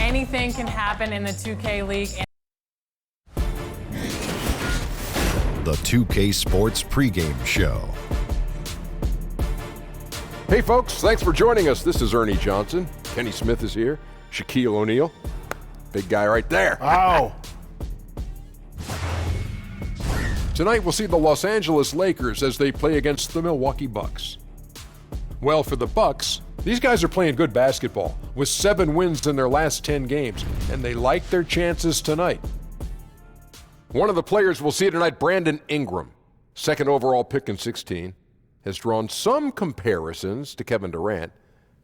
anything can happen in the 2K League. The 2K Sports pregame show. Hey folks, thanks for joining us. This is Ernie Johnson. Kenny Smith is here. Shaquille O'Neal. Big guy right there. Ow. Tonight we'll see the Los Angeles Lakers as they play against the Milwaukee Bucks. Well, for the Bucks, these guys are playing good basketball with 7 wins in their last 10 games, and they like their chances tonight. One of the players we'll see tonight, Brandon Ingram, second overall pick in 16, has drawn some comparisons to Kevin Durant,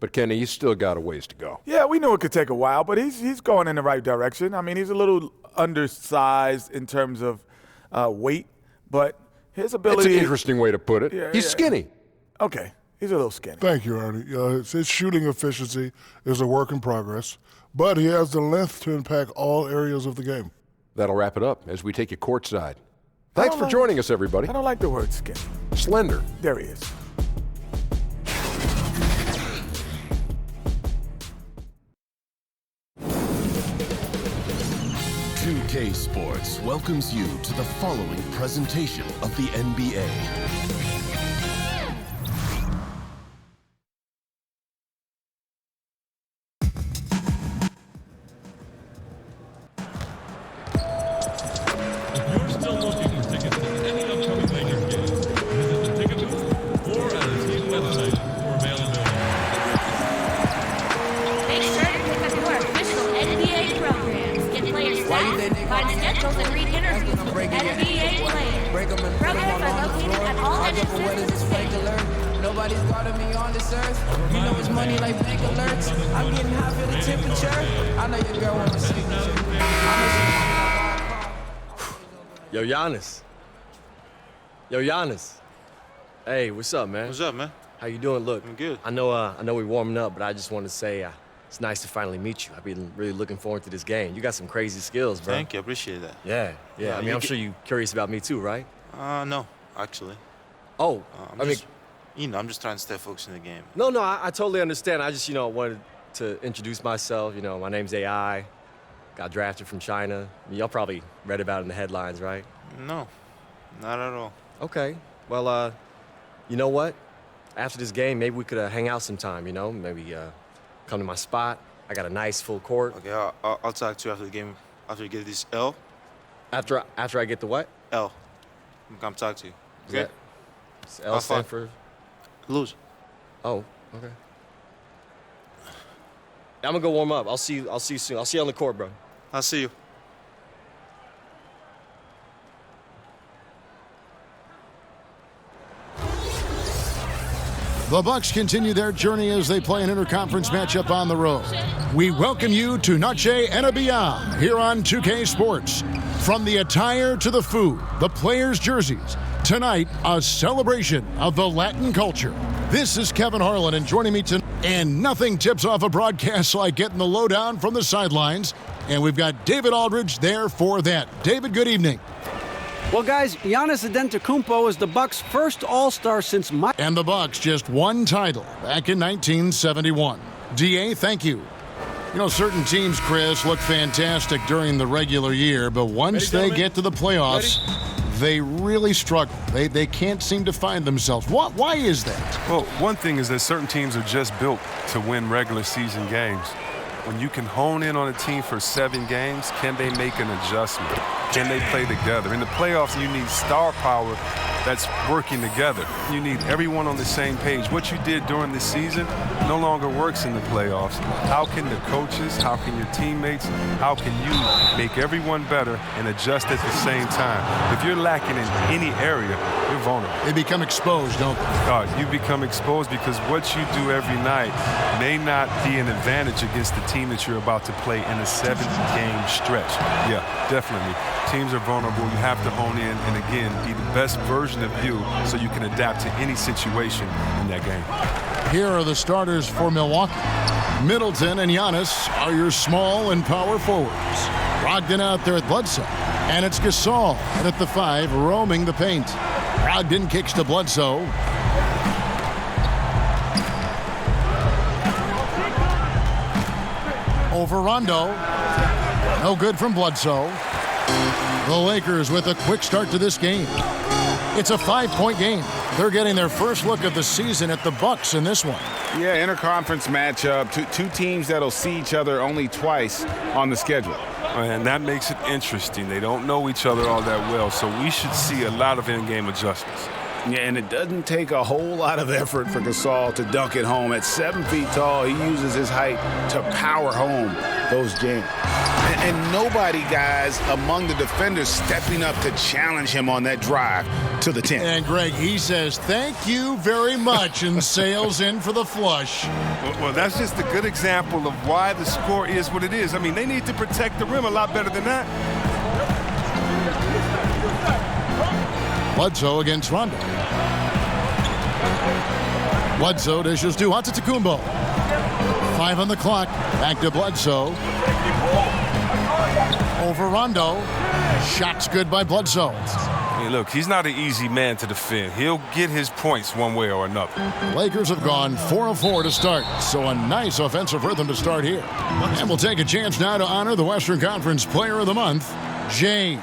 but Kenny, he's still got a ways to go. Yeah, we knew it could take a while, but he's going in the right direction. I mean, he's a little undersized in terms of weight, but his ability— That's an interesting way to put it. Yeah, he's skinny. Okay, he's a little skinny. Thank you, Ernie. His shooting efficiency is a work in progress, but he has the length to impact all areas of the game. That'll wrap it up as we take you courtside. Thanks for joining us, everybody. I don't like the word skinny. Slender. There he is. K Sports welcomes you to the following presentation of the NBA. If you're still looking for tickets to any upcoming Lakers game, visit the ticket booth or at the team website for availability. Make sure to pick up your official NBA programs. Get players stats, find schedules, and read interviews with NBA players. Programs are located at all entrances to the stadium. Nobody's guarding me on this earth. You know it's money like bank alerts. I'm getting high for the temperature. I know your girl wants to sleep with you. Yo, Giannis. Yo, Giannis. Hey, what's up, man? What's up, man? How you doing? Look, I'm good. I know we're warming up, but I just want to say it's nice to finally meet you. I've been really looking forward to this game. You got some crazy skills, bro. Thank you. I appreciate that. Yeah. I mean, I'm sure you're curious about me too, right? No, actually. I'm just trying to stay focused in the game. No, I totally understand. I just, wanted to introduce myself. My name's AI. Got drafted from China. Y'all probably read about it in the headlines, right? No, not at all. Okay. Well, you know what? After this game, maybe we could hang out sometime, Maybe come to my spot. I got a nice full court. Okay, I'll talk to you after the game, after you get this L. After I get the what? L. I'm come talk to you. Okay? L stand for? Lose. Oh, okay. I'm gonna go warm up. I'll see you soon. I'll see you on the court, bro. I'll see you. The Bucks continue their journey as they play an interconference matchup on the road. We welcome you to Noche and Beyond here on 2K Sports. From the attire to the food, the players' jerseys, tonight a celebration of the Latin culture. This is Kevin Harlan, and joining me tonight, and nothing tips off a broadcast like getting the lowdown from the sidelines. And we've got David Aldridge there for that. David, good evening. Well, guys, Giannis Antetokounmpo is the Bucks' first All-Star since And the Bucks just one title back in 1971. DA, thank you. Certain teams, Chris, look fantastic during the regular year, but once they get to the playoffs, they really struggle. They can't seem to find themselves. Why is that? Well, one thing is that certain teams are just built to win regular season games. When you can hone in on a team for 7 games, can they make an adjustment? Can they play together? In the playoffs, you need star power that's working together. You need everyone on the same page. What you did during the season no longer works in the playoffs. How can the coaches, how can your teammates, how can you make everyone better and adjust at the same time? If you're lacking in any area, you're vulnerable. They become exposed, don't they? You become exposed because what you do every night may not be an advantage against the team that you're about to play in a 7-game stretch. Yeah, definitely. Teams are vulnerable. You have to hone in and, again, be the best version of you so you can adapt to any situation in that game. Here are the starters for Milwaukee. Middleton and Giannis are your small and power forwards. Brogdon out there at Bledsoe. And it's Gasol and at the 5 roaming the paint. Brogdon kicks to Bledsoe. Over Rondo. No good from Bledsoe. The Lakers with a quick start to this game. It's a 5-point game. They're getting their first look of the season at the Bucks in this one. Yeah, interconference matchup. Two teams that'll see each other only twice on the schedule. And that makes it interesting. They don't know each other all that well, so we should see a lot of in-game adjustments. Yeah, and it doesn't take a whole lot of effort for Gasol to dunk it home. At 7 feet tall, he uses his height to power home those jams. And nobody, guys, among the defenders stepping up to challenge him on that drive to the 10. And, Greg, he says, thank you very much, and sails in for the flush. Well, that's just a good example of why the score is what it is. I mean, they need to protect the rim a lot better than that. Bledsoe against Rondo. Bledsoe dishes to Antetokounmpo. 5 on the clock. Back to Bledsoe. Over Rondo. Shots good by Bledsoe. Hey, look, he's not an easy man to defend. He'll get his points one way or another. Lakers have gone 4 of 4 to start, so a nice offensive rhythm to start here. And we'll take a chance now to honor the Western Conference Player of the Month, Jay.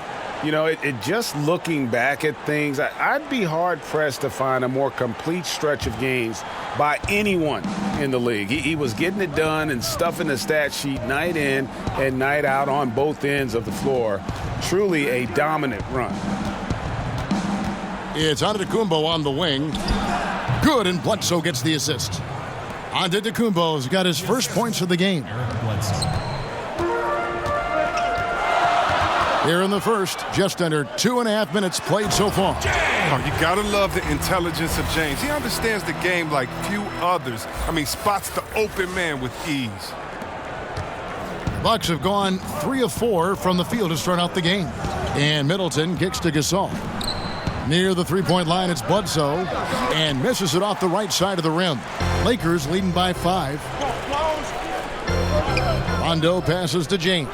You know, it just looking back at things, I'd be hard-pressed to find a more complete stretch of games by anyone in the league. He was getting it done and stuffing the stat sheet night in and night out on both ends of the floor. Truly a dominant run. It's Antetokounmpo on the wing. Good, and Bledsoe gets the assist. Antetokounmpo's got his first points of the game. Here in the first, just under 2.5 minutes played so far. Oh, you gotta love the intelligence of James. He understands the game like few others. I mean, spots the open man with ease. Bucks have gone 3 of 4 from the field to start out the game. And Middleton kicks to Gasol. Near the three-point line, it's Bledsoe, and misses it off the right side of the rim. Lakers leading by 5. Rondo passes to James.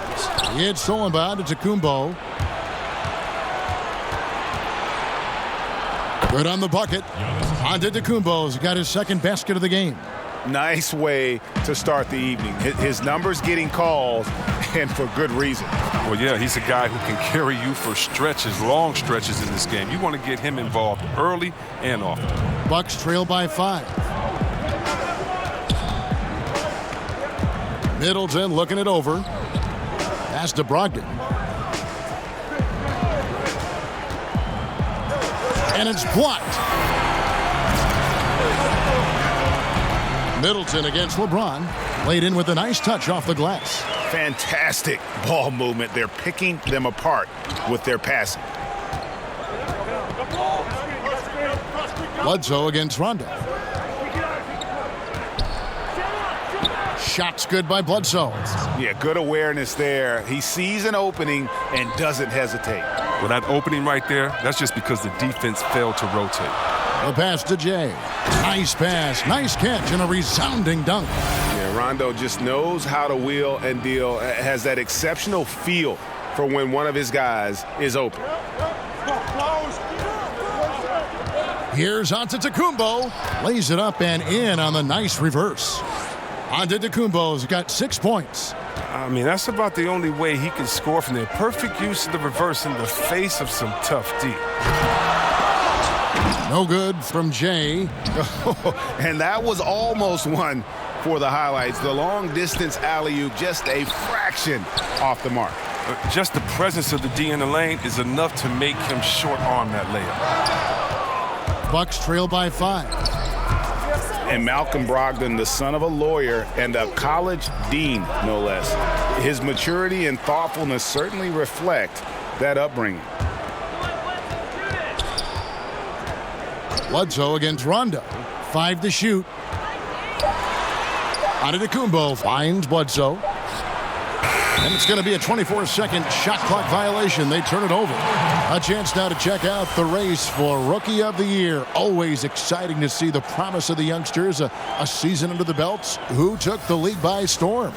It's stolen by Antetokounmpo. Good on the bucket. Antetokounmpo's got his second basket of the game. Nice way to start the evening. His numbers getting called, and for good reason. Well, yeah, he's a guy who can carry you for stretches, long stretches in this game. You want to get him involved early and often. Bucks trail by 5. Middleton looking it over. Pass to Brogdon. And it's blocked. Middleton against LeBron. Laid in with a nice touch off the glass. Fantastic ball movement. They're picking them apart with their passing. Bledsoe against Rondo. Shots good by Bledsoe. Yeah, good awareness there. He sees an opening and doesn't hesitate. Well, that opening right there, that's just because the defense failed to rotate. The pass to Jay. Nice pass, nice catch, and a resounding dunk. Yeah, Rondo just knows how to wheel and deal, has that exceptional feel for when one of his guys is open. Here's Antetokounmpo. Lays it up and in on the nice reverse. Antetokounmpo's got 6 points. I mean, that's about the only way he can score from there. Perfect use of the reverse in the face of some tough D. No good from Jay. And that was almost one for the highlights. The long-distance alley-oop, just a fraction off the mark. Just the presence of the D in the lane is enough to make him short-arm that layup. Bucks trail by 5. And Malcolm Brogdon, the son of a lawyer and a college dean, no less. His maturity and thoughtfulness certainly reflect that upbringing. Bledsoe against Rondo. 5 to shoot. Antetokounmpo finds Bledsoe. And it's going to be a 24-second shot clock violation. They turn it over. A chance now to check out the race for Rookie of the Year. Always exciting to see the promise of the youngsters. A season under the belts. Who took the league by storm?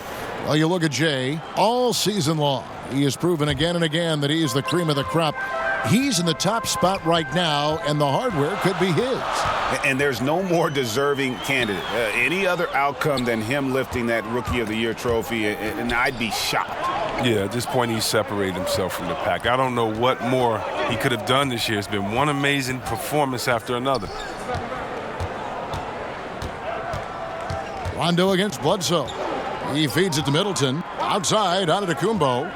Well, you look at Jay. All season long, he has proven again and again that he is the cream of the crop. He's in the top spot right now, and the hardware could be his. And there's no more deserving candidate. Any other outcome than him lifting that Rookie of the Year trophy, and I'd be shocked. Yeah, at this point, he's separated himself from the pack. I don't know what more he could have done this year. It's been one amazing performance after another. Rondo against Bledsoe. He feeds it to Middleton. Outside, Antetokounmpo.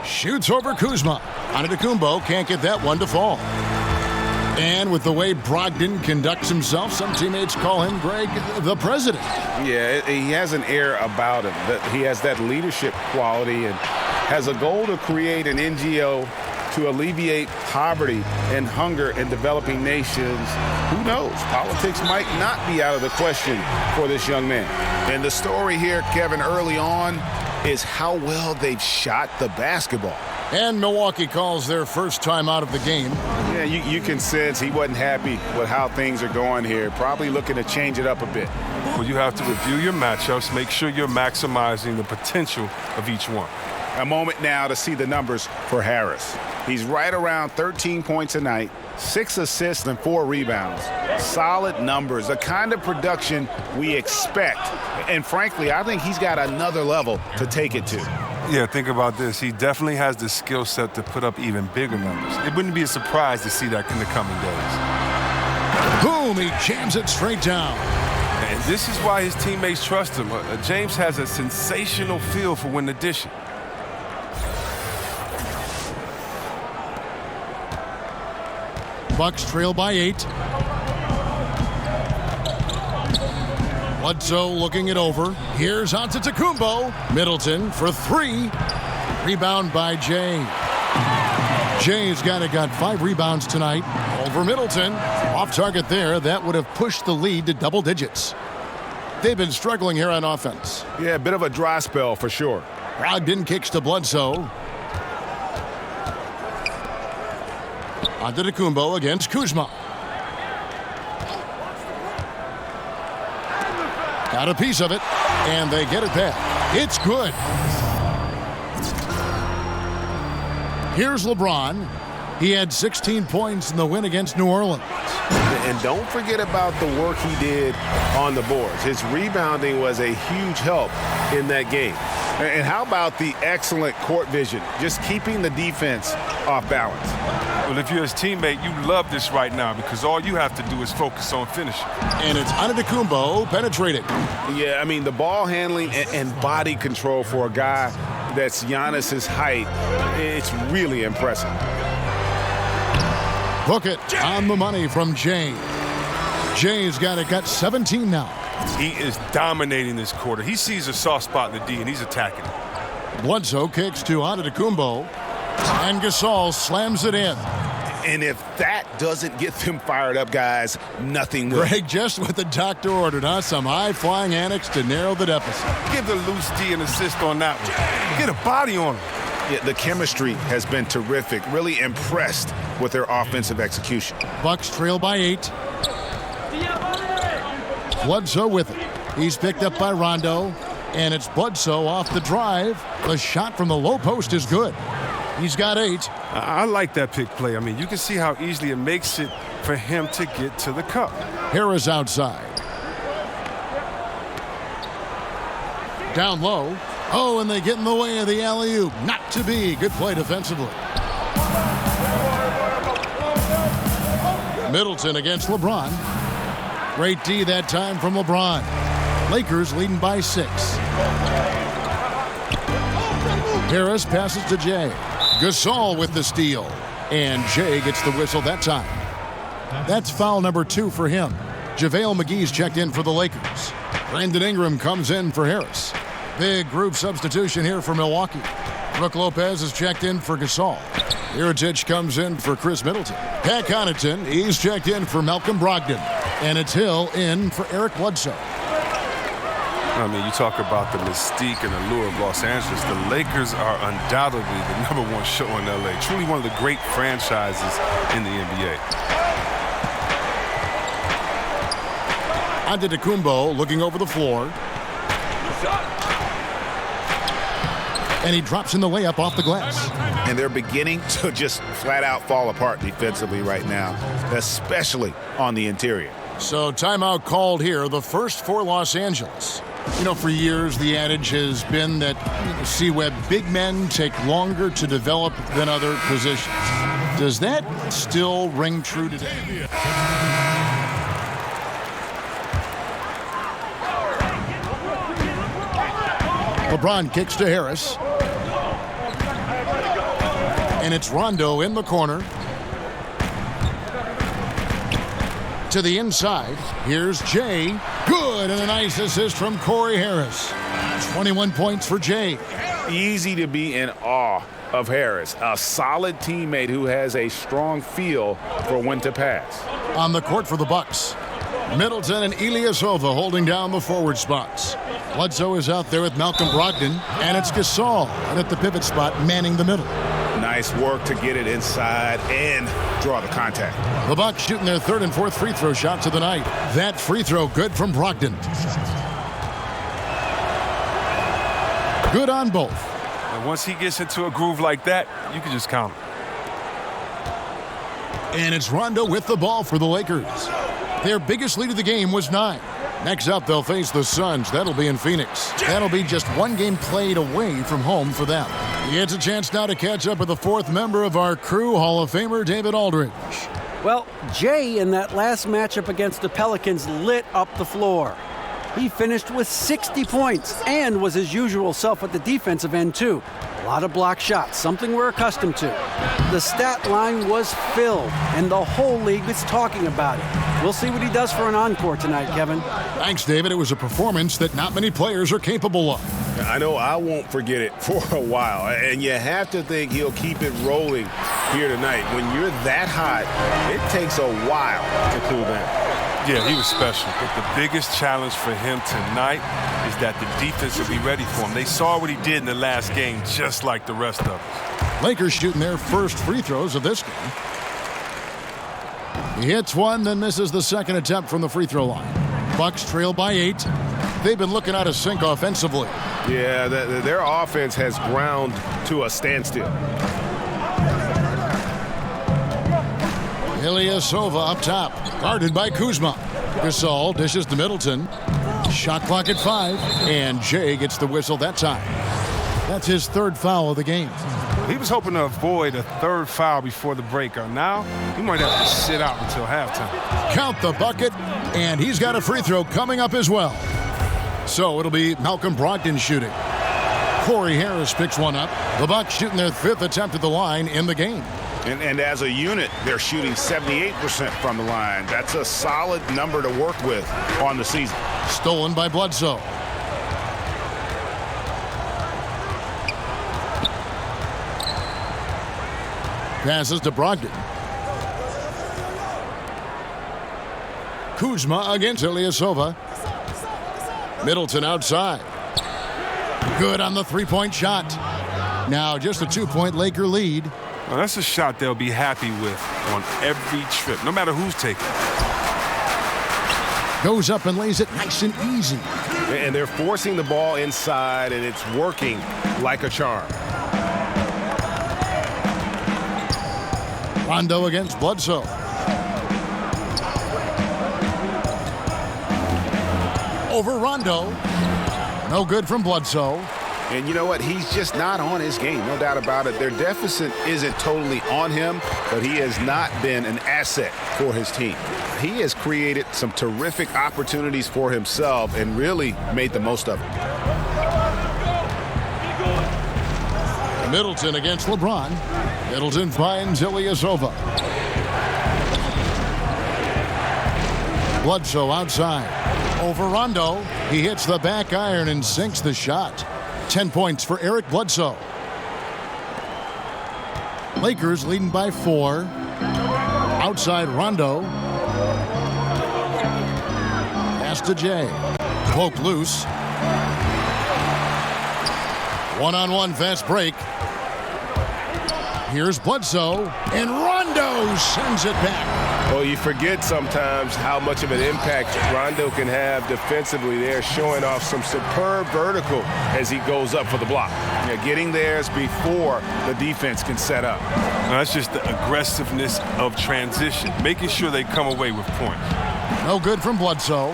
Shoots over Kuzma. Antetokounmpo can't get that one to fall. And with the way Brogdon conducts himself, some teammates call him, Greg, the president. Yeah, he has an air about him. He has that leadership quality and has a goal to create an NGO to alleviate poverty and hunger in developing nations. Who knows? Politics might not be out of the question for this young man. And the story here, Kevin, early on is how well they've shot the basketball. And Milwaukee calls their first time out of the game. Yeah, you can sense he wasn't happy with how things are going here. Probably looking to change it up a bit. Well, you have to review your matchups, make sure you're maximizing the potential of each one. A moment now to see the numbers for Harris. He's right around 13 points a night, 6 assists and 4 rebounds. Solid numbers, the kind of production we expect. And frankly, I think he's got another level to take it to. Yeah, think about this. He definitely has the skill set to put up even bigger numbers. It wouldn't be a surprise to see that in the coming days. Boom, he jams it straight down. And this is why his teammates trust him. James has a sensational feel for when to dish it. Bucks trail by 8. Bledsoe looking it over. Here's Antetokounmpo. Middleton for 3. Rebound by Jay. Jay's got 5 rebounds tonight over Middleton. Off target there. That would have pushed the lead to double digits. They've been struggling here on offense. Yeah, a bit of a dry spell for sure. Brogdon kicks to Bledsoe. Antetokounmpo against Kuzma. Got a piece of it, and they get it back. It's good. Here's LeBron. He had 16 points in the win against New Orleans. And don't forget about the work he did on the boards. His rebounding was a huge help in that game. And how about the excellent court vision, just keeping the defense off balance? Well, if you're his teammate, you love this right now because all you have to do is focus on finishing. And it's Antetokounmpo penetrating. Yeah, I mean, the ball handling and body control for a guy that's Giannis's height, it's really impressive. Book it on the money from Jay. Jay's got 17 now. He is dominating this quarter. He sees a soft spot in the D, and he's attacking it. Bledsoe kicks to Antetokounmpo, and Gasol slams it in. And if that doesn't get them fired up, guys, nothing will. Greg, just what the doctor ordered, huh? Some high-flying antics to narrow the deficit. Give the loose D an assist on that one. Get a body on him. Yeah, the chemistry has been terrific. Really impressed with their offensive execution. Bucks trail by 8. Bledsoe with it. He's picked up by Rondo, and it's Bledsoe off the drive. The shot from the low post is good. He's got 8. I like that pick play. I mean, you can see how easily it makes it for him to get to the cup. Harris outside. Down low. Oh, and they get in the way of the alley-oop. Not to be. Good play defensively. Middleton against LeBron. Great D that time from LeBron. Lakers leading by 6. Harris passes to Jay. Gasol with the steal. And Jay gets the whistle that time. That's foul number 2 for him. JaVale McGee's checked in for the Lakers. Brandon Ingram comes in for Harris. Big group substitution here for Milwaukee. Brook Lopez is checked in for Gasol. Mirotic comes in for Chris Middleton. Pat Connaughton, he's checked in for Malcolm Brogdon. And it's Hill in for Eric Bledsoe. I mean, you talk about the mystique and allure of Los Angeles. The Lakers are undoubtedly the #1 show in LA. Truly one of the great franchises in the NBA. Antetokounmpo looking over the floor. And he drops in the layup off the glass. And they're beginning to just flat out fall apart defensively right now, especially on the interior. So timeout called here, the first for Los Angeles. You know, for years, the adage has been that C-Web big men take longer to develop than other positions. Does that still ring true today? LeBron kicks to Harris. And it's Rondo in the corner. To the inside. Here's Jay. Good, and a nice assist from Corey Harris. 21 points for Jay. Easy to be in awe of Harris, a solid teammate who has a strong feel for when to pass. On the court for the Bucks, Middleton and Ilyasova holding down the forward spots. Bledsoe is out there with Malcolm Brogdon, and it's Gasol at the pivot spot manning the middle. Nice work to get it inside and draw the contact. The Bucks shooting their third and fourth free throw shots of the night. That free throw good from Brogdon. Good on both. And once he gets into a groove like that, you can just count him. And it's Rondo with the ball for the Lakers. Their biggest lead of the game was 9. Next up, they'll face the Suns. That'll be in Phoenix. That'll be just one game played away from home for them. He gets a chance now to catch up with the fourth member of our crew, Hall of Famer David Aldridge. Well, Jay in that last matchup against the Pelicans lit up the floor. He finished with 60 points and was his usual self at the defensive end, too. A lot of block shots, something we're accustomed to. The stat line was filled, and the whole league is talking about it. We'll see what he does for an encore tonight, Kevin. Thanks, David. It was a performance that not many players are capable of. I know I won't forget it for a while, and you have to think he'll keep it rolling here tonight. When you're that hot, it takes a while to cool down. Yeah, he was special. But the biggest challenge for him tonight is that the defense will be ready for him. They saw what he did in the last game, just like the rest of us. Lakers shooting their first free throws of this game. He hits one, then misses the second attempt from the free throw line. Bucks trail by 8. They've been looking out of sync offensively. Yeah, their offense has ground to a standstill. Ilyasova up top, guarded by Kuzma. Gasol dishes to Middleton. Shot clock at 5, and Jay gets the whistle that time. That's his third foul of the game. He was hoping to avoid a third foul before the break. Now, he might have to sit out until halftime. Count the bucket, and he's got a free throw coming up as well. So it'll be Malcolm Brogdon shooting. Corey Harris picks one up. The Bucks shooting their 5th attempt at the line in the game. And as a unit, they're shooting 78% from the line. That's a solid number to work with on the season. Stolen by Bledsoe. Passes to Brogdon. Kuzma against Ilyasova. Middleton outside. Good on the three-point shot. Now just a 2-point Laker lead. Well, that's a shot they'll be happy with on every trip, no matter who's taking it. Goes up and lays it nice and easy. And they're forcing the ball inside, and it's working like a charm. Rondo against Bledsoe. Over Rondo. No good from Bledsoe. And you know what? He's just not on his game, no doubt about it. Their deficit isn't totally on him, but he has not been an asset for his team. He has created some terrific opportunities for himself and really made the most of it. Middleton against LeBron. Middleton finds Ilyasova. Bledsoe outside. Over Rondo. He hits the back iron and sinks the shot. 10 points for Eric Bledsoe. Lakers leading by 4. Outside Rondo. Pass to Jay. Poke loose. One-on-one fast break. Here's Bledsoe, and Rondo sends it back. Well, you forget sometimes how much of an impact Rondo can have defensively there, showing off some superb vertical as he goes up for the block. You know, getting theirs before the defense can set up. Now, that's just the aggressiveness of transition, making sure they come away with points. No good from Bledsoe.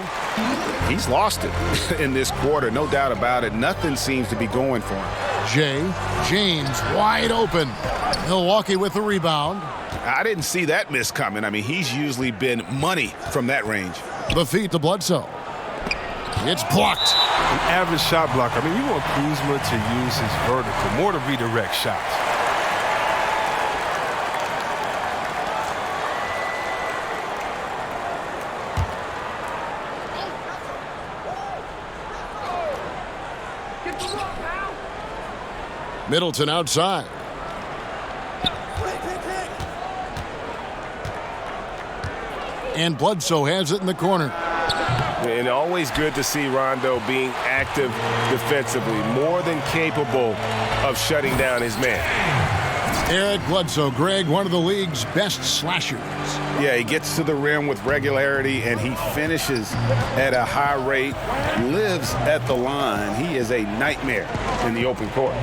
He's lost it in this quarter, no doubt about it. Nothing seems to be going for him. James wide open. Milwaukee with the rebound. I didn't see that miss coming. I mean, he's usually been money from that range. The feed to Bledsoe. It's blocked. An average shot blocker. I mean, you want Kuzma to use his vertical more to redirect shots. Middleton outside. And Bledsoe has it in the corner. And always good to see Rondo being active defensively, more than capable of shutting down his man. Eric Bledsoe, Greg, one of the league's best slashers. Yeah, he gets to the rim with regularity, and he finishes at a high rate, lives at the line. He is a nightmare in the open court.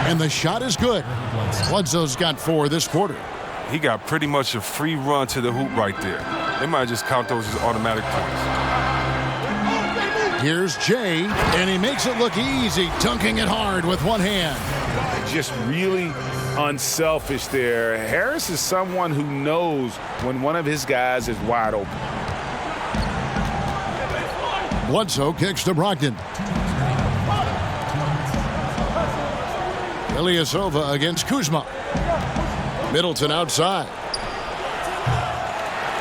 And the shot is good. Bledsoe's got 4 this quarter. He got pretty much a free run to the hoop right there. They might just count those as automatic points. Here's Jay, and he makes it look easy, dunking it hard with one hand. Just really unselfish there. Harris is someone who knows when one of his guys is wide open. Bledsoe kicks to Brogdon. Ilyasova against Kuzma. Middleton outside.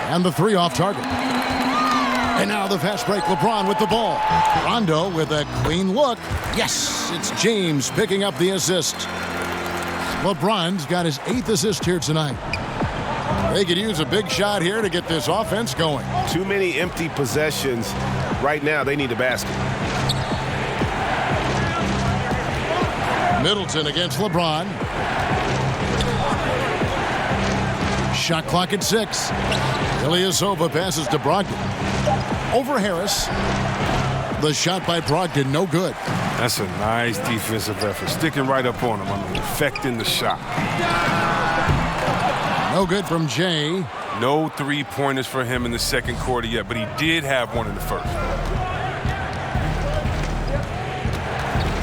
And the 3 off target. And now the fast break. LeBron with the ball. Rondo with a clean look. Yes, it's James picking up the assist. LeBron's got his 8th assist here tonight. They could use a big shot here to get this offense going. Too many empty possessions. Right now, they need a basket. Middleton against LeBron. Shot clock at 6. Ilyasova passes to Brogdon. Over Harris. The shot by Brogdon, no good. That's a nice defensive effort. Sticking right up on him. I mean, affecting the shot. No good from Jay. No 3-pointers for him in the second quarter yet, but he did have one in the first.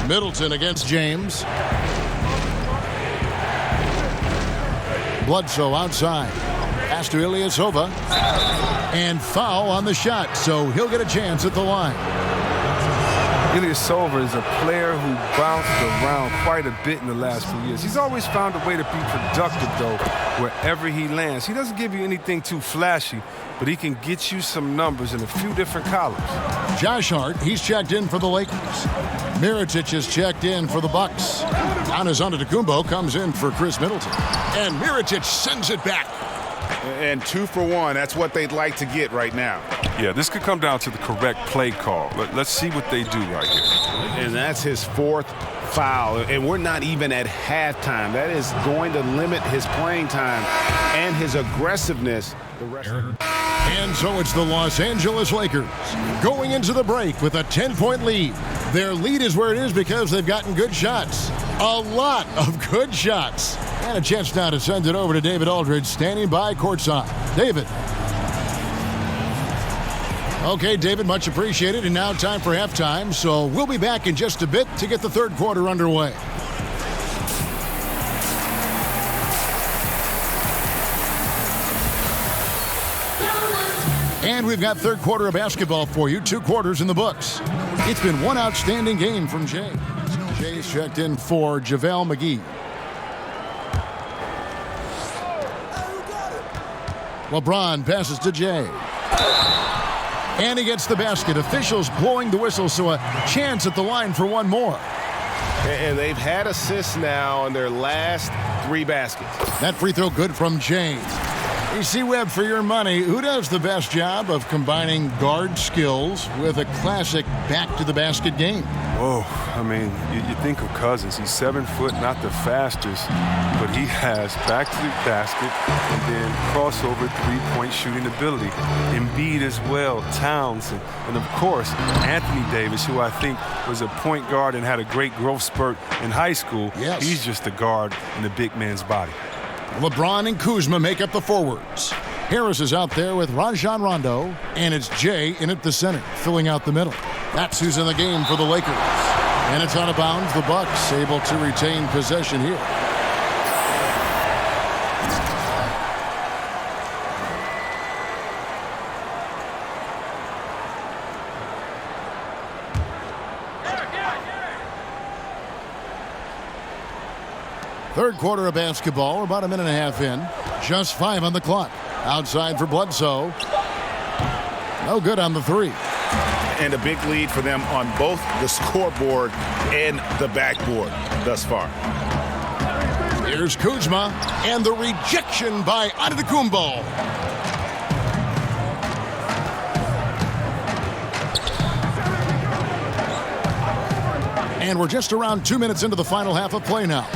Middleton against James. Bledsoe outside. Pass to Ilyasova. And foul on the shot, so he'll get a chance at the line. Ilyasova is a player who bounced around quite a bit in the last few years. He's always found a way to be productive, though, wherever he lands. He doesn't give you anything too flashy, but he can get you some numbers in a few different columns. Josh Hart, he's checked in for the Lakers. Mirotic is checked in for the Bucks. Giannis Antetokounmpo comes in for Chris Middleton. And Mirotic sends it back. And 2 for 1, that's what they'd like to get right now. Yeah, this could come down to the correct play call. Let's see what they do right here. And that's his 4th foul, and we're not even at halftime. That is going to limit his playing time and his aggressiveness. And so it's the Los Angeles Lakers going into the break with a 10-point lead. Their lead is where it is because they've gotten good shots. A lot of good shots. And a chance now to send it over to David Aldridge, standing by courtside. David. Okay, David, much appreciated. And now time for halftime. So we'll be back in just a bit to get the third quarter underway. And we've got third quarter of basketball for you. 2 quarters in the books. It's been one outstanding game from Jay. Jay's checked in for JaVale McGee. LeBron passes to Jay. And he gets the basket. Officials blowing the whistle, so a chance at the line for one more. And they've had assists now on their last 3 baskets. That free throw good from Jay. You see, Webb, for your money, who does the best job of combining guard skills with a classic back-to-the-basket game? Oh, I mean, you think of Cousins. He's 7 foot, not the fastest, but he has back to the basket and then crossover three-point shooting ability. Embiid as well, Towns, and of course, Anthony Davis, who I think was a point guard and had a great growth spurt in high school. Yes. He's just a guard in the big man's body. LeBron and Kuzma make up the forwards. Harris is out there with Rajon Rondo, and it's Jay in at the center, filling out the middle. That's who's in the game for the Lakers. And it's out of bounds. The Bucks able to retain possession here. Third quarter of basketball, about a minute and a half in. Just 5 on the clock. Outside for Bledsoe. No good on the three. And a big lead for them on both the scoreboard and the backboard thus far. Here's Kuzma, and the rejection by Antetokounmpo. And we're just around 2 minutes into the final half of play now.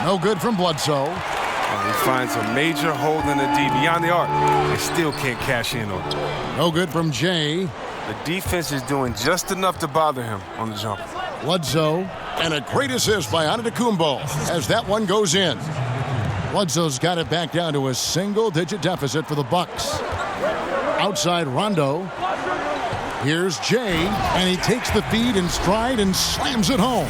No good from Bledsoe. And he finds a major hole in the D beyond the arc. They still can't cash in on it. No good from Jay. The defense is doing just enough to bother him on the jump. Bledsoe, and a great assist by Antetokounmpo as that one goes in. Bledsoe's got it back down to a single-digit deficit for the Bucks. Outside Rondo. Here's Jay, and he takes the feed in stride and slams it home.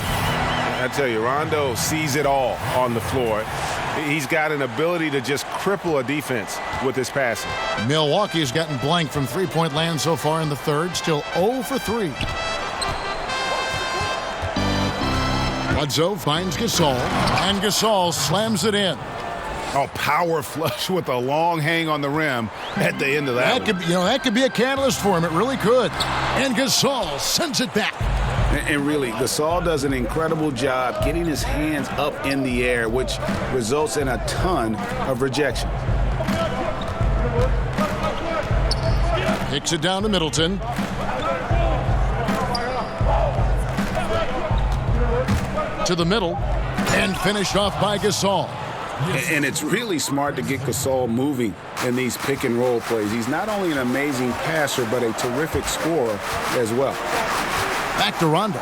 I tell you, Rondo sees it all on the floor. He's got an ability to just cripple a defense with his passing. Milwaukee's gotten blank from three-point land so far in the third, still 0 for 3. Bledsoe finds Gasol, and Gasol slams it in. Oh, power flush with a long hang on the rim at the end of that. That could be a catalyst for him. It really could. And Gasol sends it back. And really, Gasol does an incredible job getting his hands up in the air, which results in a ton of rejection. Kicks it down to Middleton. To the middle, and finished off by Gasol. And it's really smart to get Gasol moving in these pick and roll plays. He's not only an amazing passer, but a terrific scorer as well. Back to Rondo.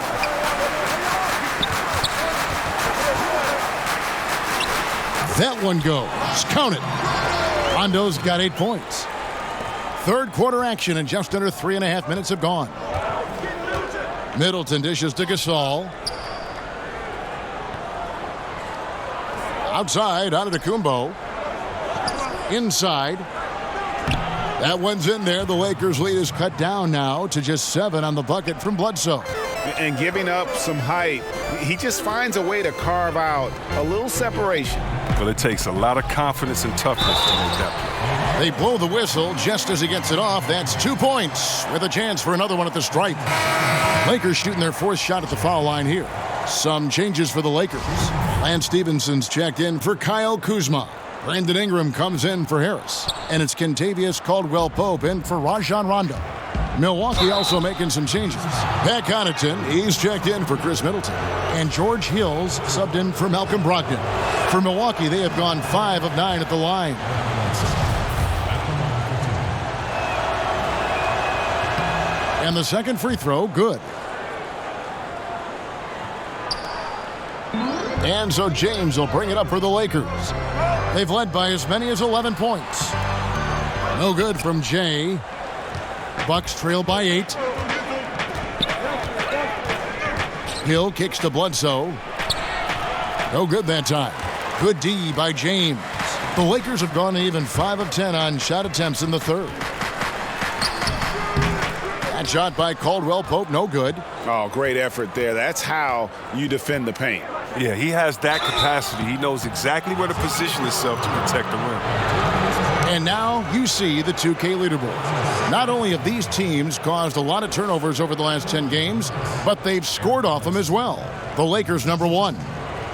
That one goes. Count it. Rondo's got 8 points. Third quarter action, and just under 3.5 minutes have gone. Middleton dishes to Gasol. Outside, Antetokounmpo. Inside. That one's in there. The Lakers' lead is cut down now to just 7 on the bucket from Bledsoe. And giving up some height, he just finds a way to carve out a little separation. Well, it takes a lot of confidence and toughness to make that play. They blow the whistle just as he gets it off. That's 2 points with a chance for another one at the stripe. Lakers shooting their 4th shot at the foul line here. Some changes for the Lakers. Lance Stephenson's checked in for Kyle Kuzma. Brandon Ingram comes in for Harris. And it's Kentavious Caldwell-Pope in for Rajon Rondo. Milwaukee also making some changes. Pat Connaughton, he's checked in for Chris Middleton. And George Hill's subbed in for Malcolm Brogdon. For Milwaukee, they have gone 5 of 9 at the line. And the second free throw, good. And so James will bring it up for the Lakers. They've led by as many as 11 points. No good from Jay. Bucks trail by 8. Hill kicks to Bledsoe. No good that time. Good D by James. The Lakers have gone even 5 of 10 on shot attempts in the third. That shot by Caldwell-Pope, no good. Oh, great effort there. That's how you defend the paint. Yeah, he has that capacity. He knows exactly where to position himself to protect the rim. And now you see the 2K leaderboard. Not only have these teams caused a lot of turnovers over the last 10 games, but they've scored off them as well. The Lakers #1.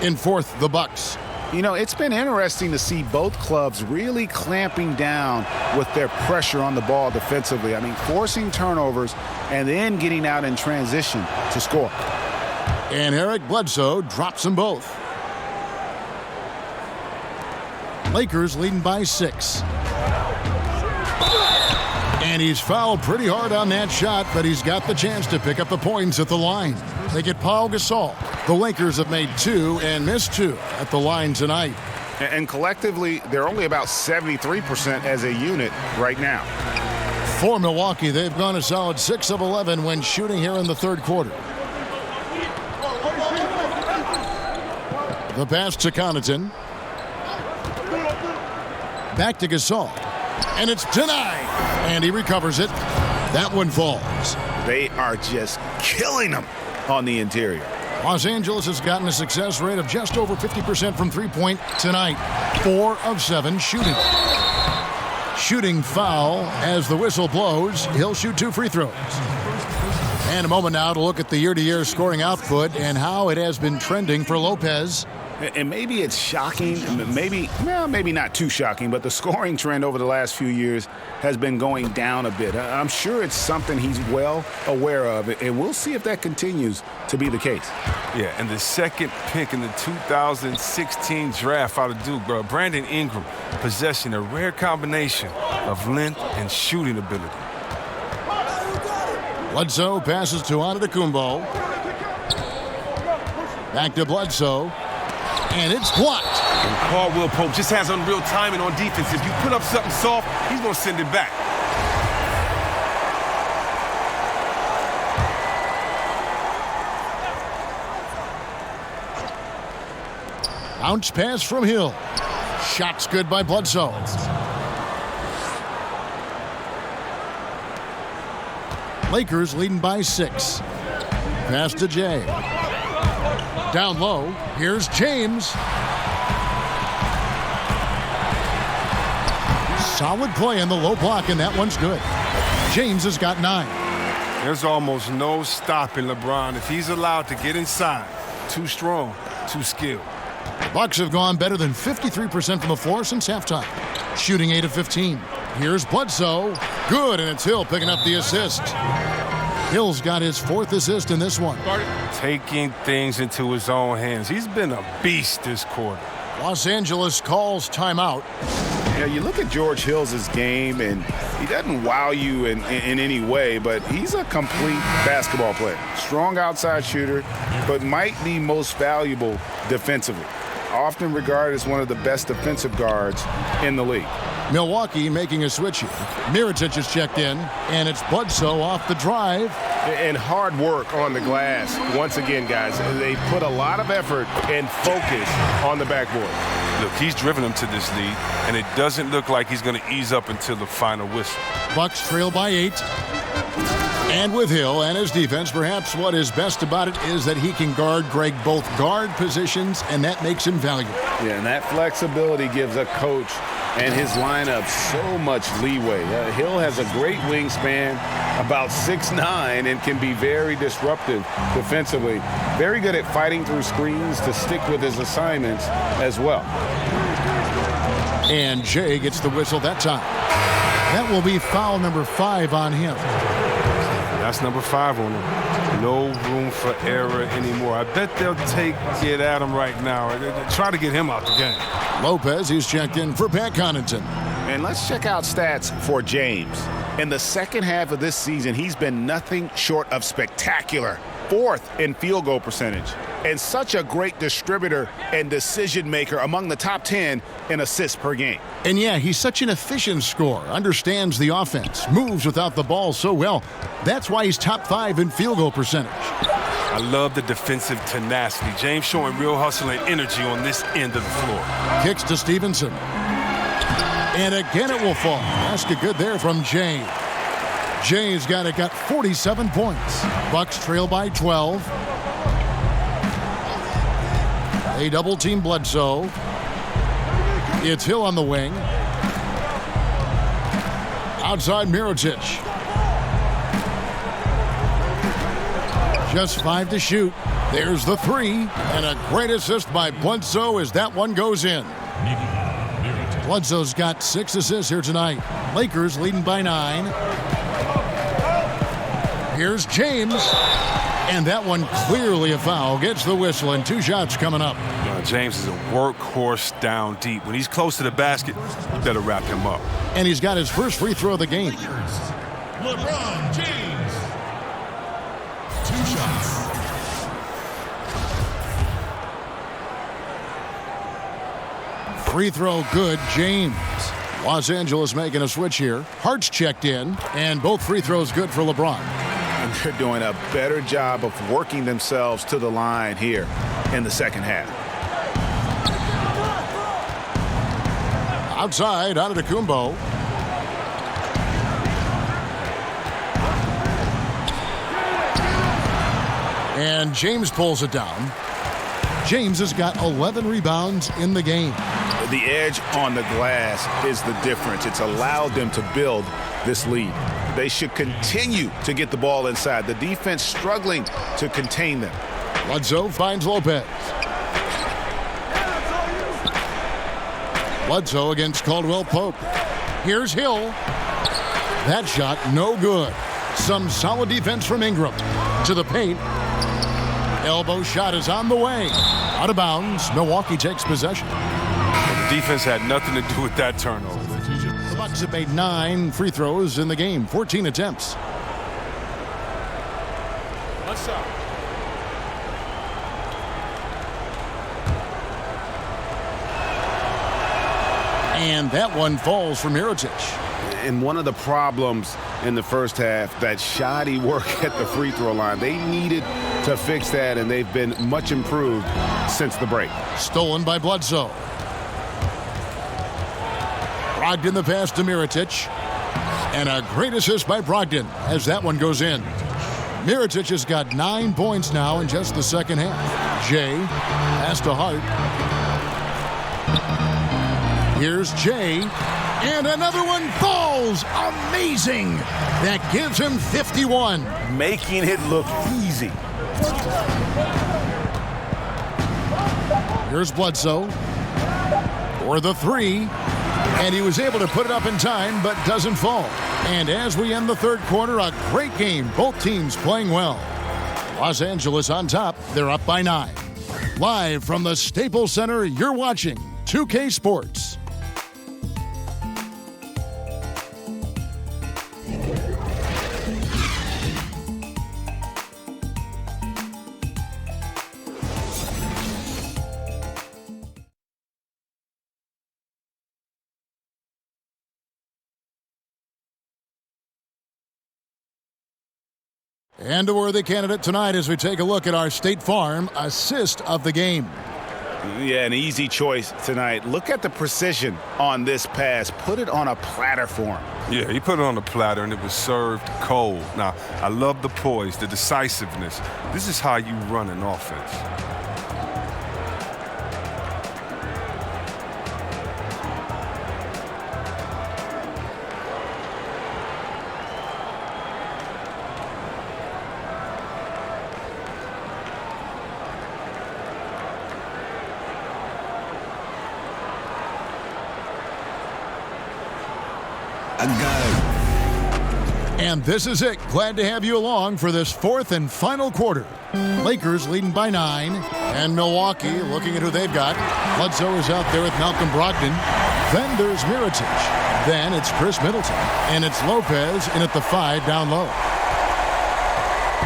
In 4th, the Bucks. You know, it's been interesting to see both clubs really clamping down with their pressure on the ball defensively. I mean, forcing turnovers and then getting out in transition to score. And Eric Bledsoe drops them both. Lakers leading by 6. And he's fouled pretty hard on that shot, but he's got the chance to pick up the points at the line. They get Paul Gasol. The Lakers have made 2 and missed 2 at the line tonight. And collectively, they're only about 73% as a unit right now. For Milwaukee, they've gone a solid 6 of 11 when shooting here in the third quarter. The pass to Connaughton. Back to Gasol. And it's denied. And he recovers it. That one falls. They are just killing them on the interior. Los Angeles has gotten a success rate of just over 50% from three-point tonight. 4 of 7 shooting. Shooting foul as the whistle blows. He'll shoot 2 free throws. And a moment now to look at the year-to-year scoring output and how it has been trending for Lopez. And maybe it's shocking, maybe not too shocking, but the scoring trend over the last few years has been going down a bit. I'm sure it's something he's well aware of, and we'll see if that continues to be the case. Yeah, and the second pick in the 2016 draft out of Duke, bro, Brandon Ingram, possessing a rare combination of length and shooting ability. Bledsoe passes to Antetokounmpo. Back to Bledsoe. And it's blocked. And Caldwell Pope just has unreal timing on defense. If you put up something soft, he's going to send it back. Bounce pass from Hill. Shot's good by Bledsoe. Lakers leading by 6. Pass to Jay. Down low, here's James. Solid play in the low block, and that one's good. James has got 9. There's almost no stopping LeBron if he's allowed to get inside. Too strong, too skilled. Bucks have gone better than 53% from the floor since halftime. Shooting 8 of 15. Here's Bledsoe. Good, and it's Hill picking up the assist. Hill's got his 4th assist in this one. Taking things into his own hands. He's been a beast this quarter. Los Angeles calls timeout. Yeah, you look at George Hill's game, and he doesn't wow you in any way, but he's a complete basketball player. Strong outside shooter, but might be most valuable defensively. Often regarded as one of the best defensive guards in the league. Milwaukee making a switch here. Mirotic has checked in, and it's Bledsoe off the drive. And hard work on the glass. Once again, guys, they put a lot of effort and focus on the backboard. Look, he's driven them to this lead, and it doesn't look like he's going to ease up until the final whistle. Bucks trail by 8. And with Hill and his defense, perhaps what is best about it is that he can guard Greg both guard positions, and that makes him valuable. Yeah, and that flexibility gives a coach and his lineup so much leeway. Hill has a great wingspan, about 6'9", and can be very disruptive defensively. Very good at fighting through screens to stick with his assignments as well. And Jay gets the whistle that time. That will be foul number 5 on him. That's number 5 on him. No room for error anymore. I bet they'll take it at him right now. Try to get him out the game. Lopez, he's checked in for Pat Connaughton. And let's check out stats for James. In the second half of this season, he's been nothing short of spectacular. 4th in field goal percentage. And such a great distributor and decision maker, among the top 10 in assists per game. And yeah, he's such an efficient scorer, understands the offense, moves without the ball so well. That's why he's top 5 in field goal percentage. I love the defensive tenacity. James showing real hustle and energy on this end of the floor. Kicks to Stevenson. And again it will fall. Basket good there from Jay. Jay's got 47 points. Bucks trail by 12. They double team Bledsoe. It's Hill on the wing. Outside Mirotic. Just 5 to shoot. There's the 3. And a great assist by Bledsoe as that one goes in. Bledsoe's got 6 assists here tonight. Lakers leading by 9. Here's James. And that one clearly a foul. Gets the whistle and 2 shots coming up. James is a workhorse down deep. When he's close to the basket, you better wrap him up. And he's got his first free throw of the game. LeBron James. 2 shots. Free throw good, James. Los Angeles making a switch here. Hart's checked in, and both free throws good for LeBron. And they're doing a better job of working themselves to the line here in the second half. Outside, Antetokounmpo. And James pulls it down. James has got 11 rebounds in the game. The edge on the glass is the difference. It's allowed them to build this lead. They should continue to get the ball inside. The defense struggling to contain them. Bledsoe finds Lopez. Bledsoe against Caldwell Pope. Here's Hill. That shot no good. Some solid defense from Ingram. To the paint. Elbow shot is on the way. Out of bounds. Milwaukee takes possession. The defense had nothing to do with that turnover. The Bucks have made 9 free throws in the game. 14 attempts. What's up? And that one falls for Mirotic. And one of the problems in the first half, that shoddy work at the free throw line. They needed to fix that, and they've been much improved since the break. Stolen by Bledsoe. Brogdon the pass to Mirotic. And a great assist by Brogdon as that one goes in. Mirotic has got 9 points now in just the second half. Jay pass to Hart. Here's Jay. And another one falls. Amazing. That gives him 51. Making it look easy. Here's Bledsoe for the 3. And he was able to put it up in time, but doesn't fall. And as we end the third quarter, a great game. Both teams playing well. Los Angeles on top. They're up by 9. Live from the Staples Center, you're watching 2K Sports. And a worthy candidate tonight as we take a look at our State Farm assist of the game. Yeah, an easy choice tonight. Look at the precision on this pass. Put it on a platter for him. Yeah, he put it on the platter, and it was served cold. Now, I love the poise, the decisiveness. This is how you run an offense. And this is it. Glad to have you along for this fourth and final quarter. Lakers leading by 9. And Milwaukee looking at who they've got. Bledsoe is out there with Malcolm Brogdon. Then there's Mirotic. Then it's Chris Middleton. And it's Lopez in at the 5 down low.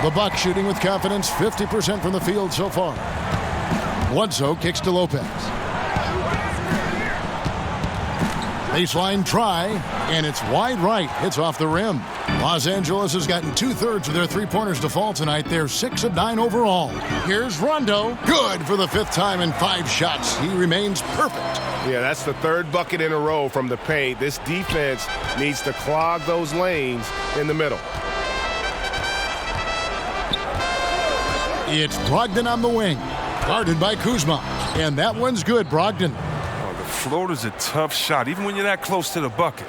The Bucks shooting with confidence, 50% from the field so far. Bledsoe kicks to Lopez. Baseline try, and it's wide right. Hits off the rim. Los Angeles has gotten 2/3 of their three-pointers to fall tonight. They're 6 of 9 overall. Here's Rondo. Good for the 5th time in 5 shots. He remains perfect. Yeah, that's the 3rd bucket in a row from the paint. This defense needs to clog those lanes in the middle. It's Brogdon on the wing. Guarded by Kuzma. And that one's good, Brogdon. Floater's a tough shot, even when you're that close to the bucket.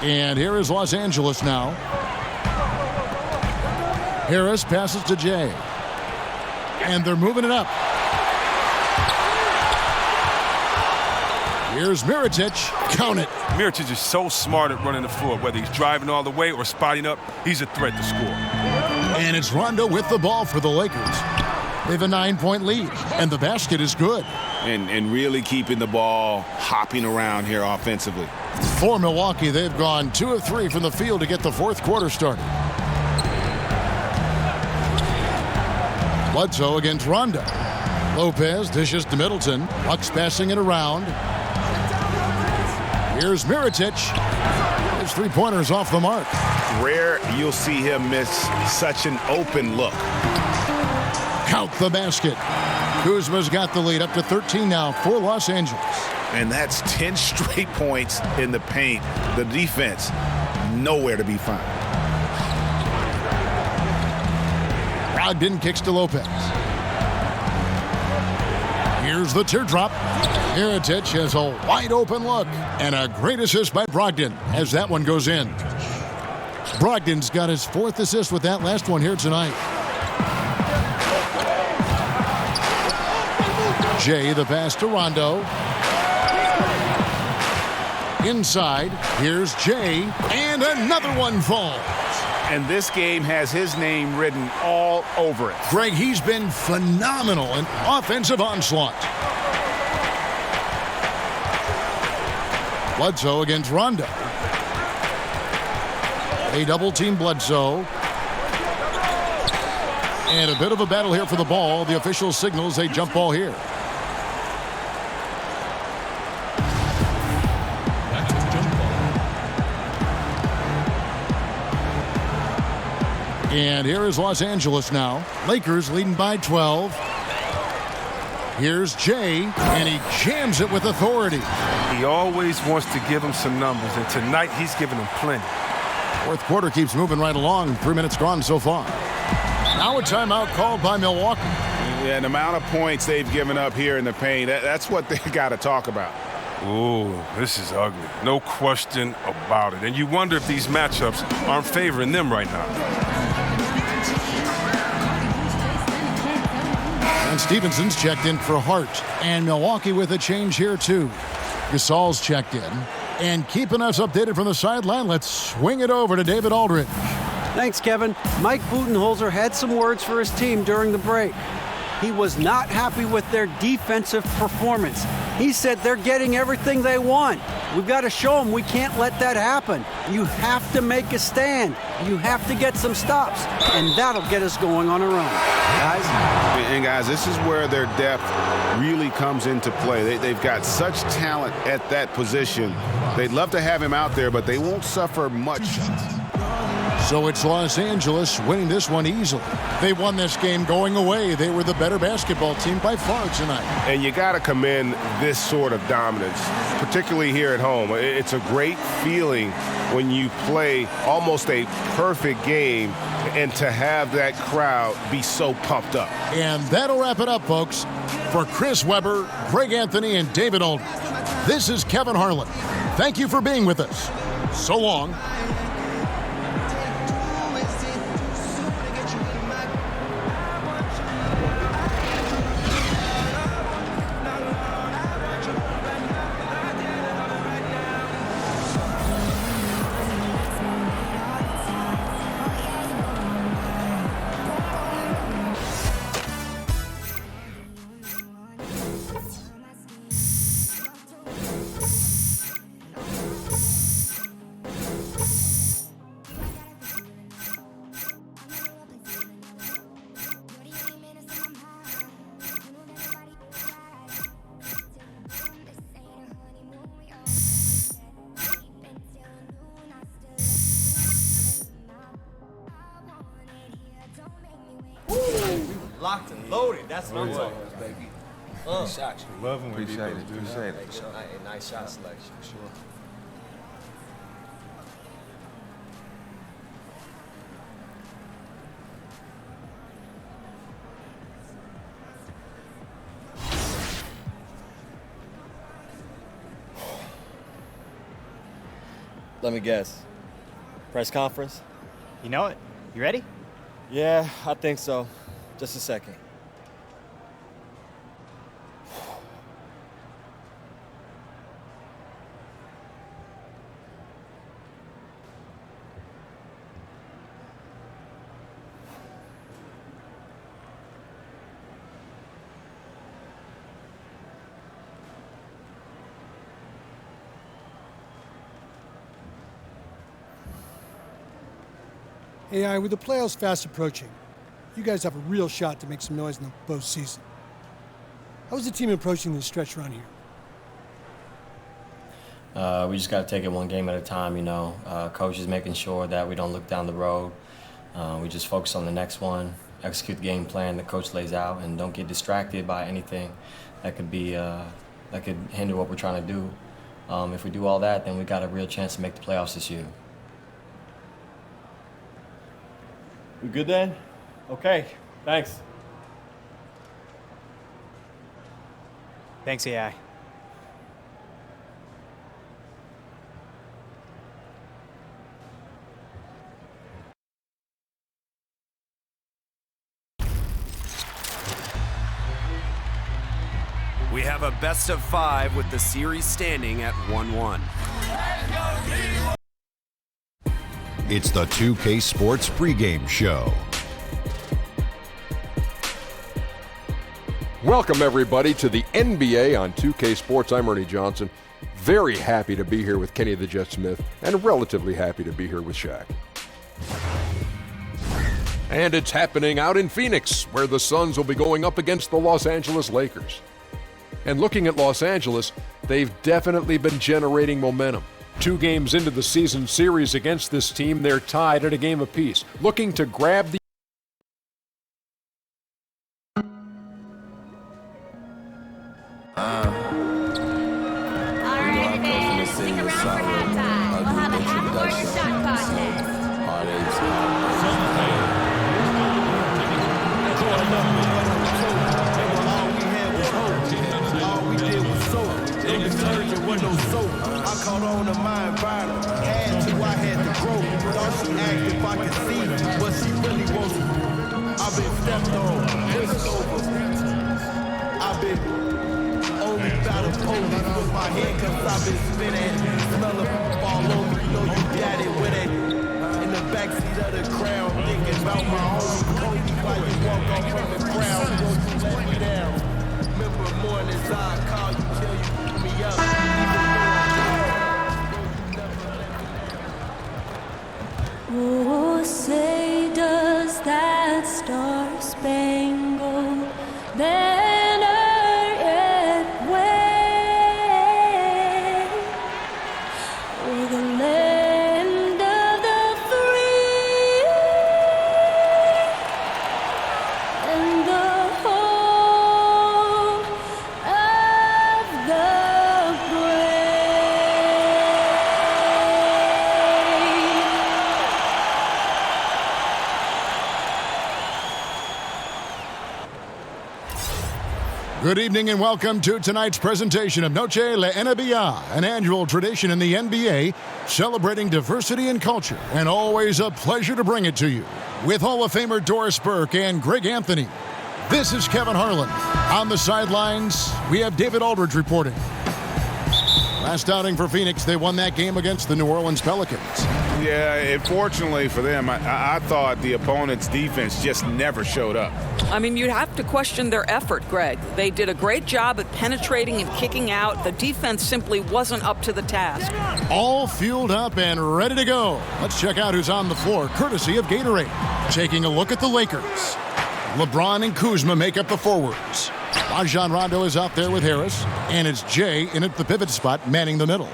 And here is Los Angeles now. Harris passes to Jay. And they're moving it up. Here's Mirotic. Count it. Mirotic is so smart at running the floor. Whether he's driving all the way or spotting up, he's a threat to score. And it's Rondo with the ball for the Lakers. They have a 9-point lead, and the basket is good. And really keeping the ball hopping around here offensively. For Milwaukee, they've gone 2 of 3 from the field to get the fourth quarter started. Bledsoe against Rondo. Lopez dishes to Middleton. Bucks passing it around. Here's Mirotic. His three-pointer's off the mark. Rare you'll see him miss such an open look. Count the basket. Kuzma's got the lead up to 13 now for Los Angeles. And that's 10 straight points in the paint. The defense, nowhere to be found. Brogdon kicks to Lopez. Here's the teardrop. Mirotic has a wide open look. And a great assist by Brogdon as that one goes in. Brogdon's got his 4th assist with that last one here tonight. Jay, the pass to Rondo. Inside, here's Jay, and another one falls. And this game has his name written all over it. Greg, he's been phenomenal in offensive onslaught. Bledsoe against Rondo. They double-team Bledsoe. And a bit of a battle here for the ball. The official signals a jump ball here. And here is Los Angeles now. Lakers leading by 12. Here's Jay, and he jams it with authority. He always wants to give him some numbers, and tonight he's giving them plenty. Fourth quarter keeps moving right along. 3 minutes gone so far. Now a timeout called by Milwaukee. Yeah, and the amount of points they've given up here in the paint, that's what they got to talk about. Ooh, this is ugly. No question about it. And you wonder if these matchups aren't favoring them right now. And Stevenson's checked in for Hart. And Milwaukee with a change here, too. Gasol's checked in. And keeping us updated from the sideline, let's swing it over to David Aldridge. Thanks, Kevin. Mike Budenholzer had some words for his team during the break. He was not happy with their defensive performance. He said they're getting everything they want. We've got to show them we can't let that happen. You have to make a stand. You have to get some stops, and that'll get us going on our own. Guys? And guys, this is where their depth really comes into play. They've got such talent at that position. They'd love to have him out there, but they won't suffer much. So it's Los Angeles winning this one easily. They won this game going away. They were the better basketball team by far tonight. And you got to commend this sort of dominance, particularly here at home. It's a great feeling when you play almost a perfect game and to have that crowd be so pumped up. And that'll wrap it up, folks. For Chris Webber, Greg Anthony, and David Aldridge, this is Kevin Harlan. Thank you for being with us. So long. Locked and loaded. That's what I'm talking about, baby. Nice shots. Love when we Appreciate do it. Appreciate it. Nice shot selection. Sure. Let me guess. Press conference? You know it. You ready? Yeah, I think so. Just a second. AI, with the playoffs fast approaching, you guys have a real shot to make some noise in the postseason. How is the team approaching this stretch run here? We just got to take it one game at a time, you know. Coach is making sure that we don't look down the road. We just focus on the next one, execute the game plan the coach lays out, and don't get distracted by anything that could be that could hinder what we're trying to do. If we do all that, then we got a real chance to make the playoffs this year. We good then? Okay, thanks. Thanks, AI. We have a best of 5 with the series standing at 1-1. It's the 2K Sports pregame show. Welcome, everybody, to the NBA on 2K Sports. I'm Ernie Johnson. Very happy to be here with Kenny the Jet Smith, and relatively happy to be here with Shaq. And it's happening out in Phoenix, where the Suns will be going up against the Los Angeles Lakers. And looking at Los Angeles, they've definitely been generating momentum. 2 games into the season series against this team, they're tied at a game apiece, looking to grab the Alright, fans, stick around for halftime. We'll have a half-court shot contest. I caught on to my environment. Had to, I had to grow. Thought she act if I could see, but she really wants to. I've been stepped on, pushed over. I've been only about to police with my handcuffs. I've been spinning, smelling all over. You know you got it with it. In the backseat of the crowd, thinking about my homie Kobe while you walk off from the crowd. Won't you let me down? Remember mornings I call you, tell you pick me up. Oh, say does that star-spangled banner yet wave o'er the land of the free and the home of the Good evening and welcome to tonight's presentation of Noche La NBA, an annual tradition in the NBA celebrating diversity and culture, and always a pleasure to bring it to you. With Hall of Famer Doris Burke and Greg Anthony, this is Kevin Harlan. On the sidelines, we have David Aldridge reporting. Last outing for Phoenix, they won that game against the New Orleans Pelicans. Yeah, unfortunately for them, I thought the opponent's defense just never showed up. I mean, you'd have to question their effort, Greg. They did a great job at penetrating and kicking out. The defense simply wasn't up to the task. All fueled up and ready to go. Let's check out who's on the floor, courtesy of Gatorade. Taking a look at the Lakers. LeBron and Kuzma make up the forwards. Rajon Rondo is out there with Harris, and it's Jay in at the pivot spot, manning the middle.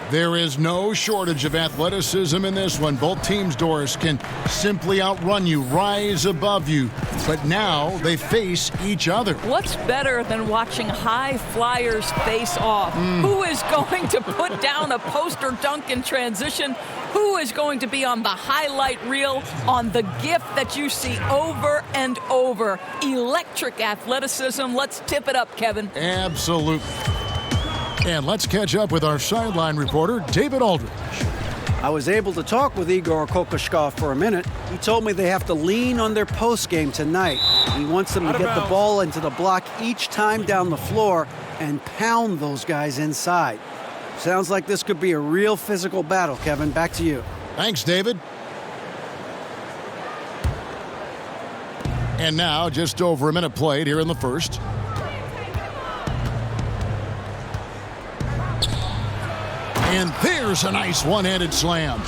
There is no shortage of athleticism in this one. Both teams, Doris, can simply outrun you, rise above you. But now they face each other. What's better than watching high flyers face off? Who is going to put down a poster dunk in transition? Who is going to be on the highlight reel on the GIF that you see over and over? Electric athleticism. Let's tip it up, Kevin. Absolutely. And let's catch up with our sideline reporter, David Aldridge. I was able to talk with Igor Kokoshkov for a minute. He told me they have to lean on their post game tonight. He wants them to get the ball into the block each time down the floor and pound those guys inside. Sounds like this could be a real physical battle, Kevin. Back to you. Thanks, David. And now, just over a minute played here in the first. And there's a nice one-handed slam.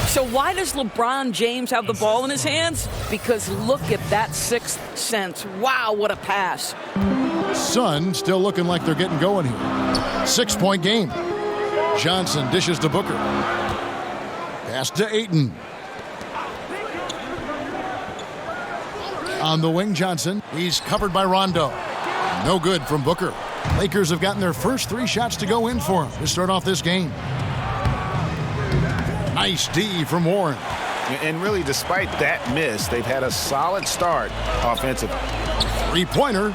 So why does LeBron James have the ball in his hands? Because look at that sixth sense. Wow, what a pass. Sun still looking like they're getting going here. 6-point game. Johnson dishes to Booker. Pass to Ayton. On the wing, Johnson. He's covered by Rondo. No good from Booker. Lakers have gotten their first 3 shots to go in for him to start off this game. Nice D from Warren. And really, despite that miss, they've had a solid start offensively. 3-pointer.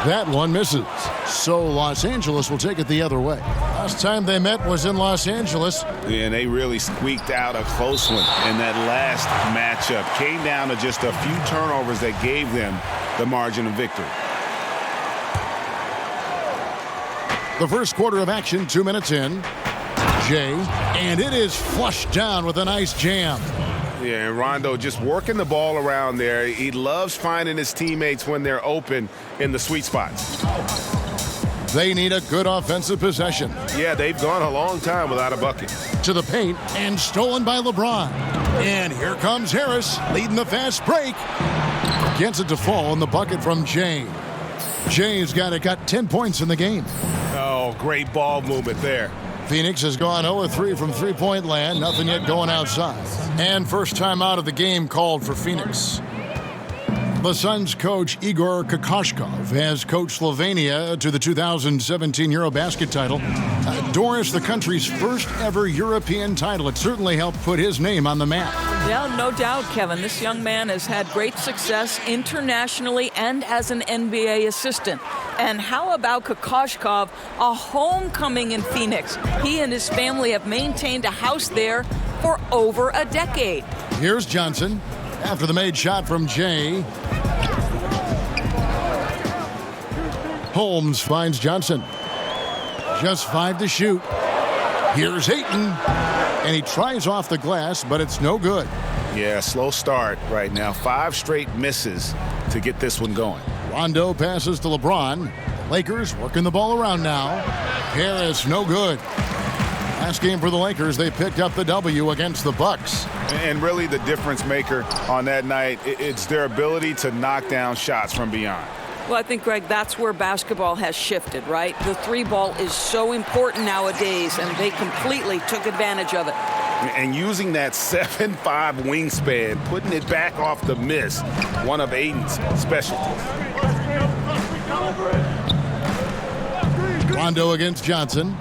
That one misses. So Los Angeles will take it the other way. Last time they met was in Los Angeles. And they really squeaked out a close one in that last matchup. Came down to just a few turnovers that gave them the margin of victory. The first quarter of action, 2 minutes in. Jay, and it is flushed down with a nice jam. Yeah, and Rondo just working the ball around there. He loves finding his teammates when they're open in the sweet spots. They need a good offensive possession. Yeah, they've gone a long time without a bucket. To the paint and stolen by LeBron. And here comes Harris leading the fast break. Gets it to fall in the bucket from Jay. Jay's got 10 points in the game. Oh, great ball movement there. Phoenix has gone 0-3 from three-point land. Nothing yet going outside. And first time out of the game called for Phoenix. The Suns coach Igor Kokoshkov has coached Slovenia to the 2017 Eurobasket title. Doris, the country's first ever European title. It certainly helped put his name on the map. Yeah, no doubt, Kevin. This young man has had great success internationally and as an NBA assistant. And how about Kokoshkov, a homecoming in Phoenix? He and his family have maintained a house there for over a decade. Here's Johnson after the made shot from Jay. Holmes finds Johnson. Just 5 to shoot. Here's Ayton. And he tries off the glass, but it's no good. Yeah, slow start right now. 5 straight misses to get this one going. Rondo passes to LeBron. Lakers working the ball around now. Harris, no good. Last game for the Lakers, they picked up the W against the Bucks. And really the difference maker on that night, it's their ability to knock down shots from beyond. Well, I think, Greg, that's where basketball has shifted, right? The 3-ball is so important nowadays, and they completely took advantage of it. And using that 7'5" wingspan, putting it back off the miss, one of Ayton's specialties. Rondo against Johnson.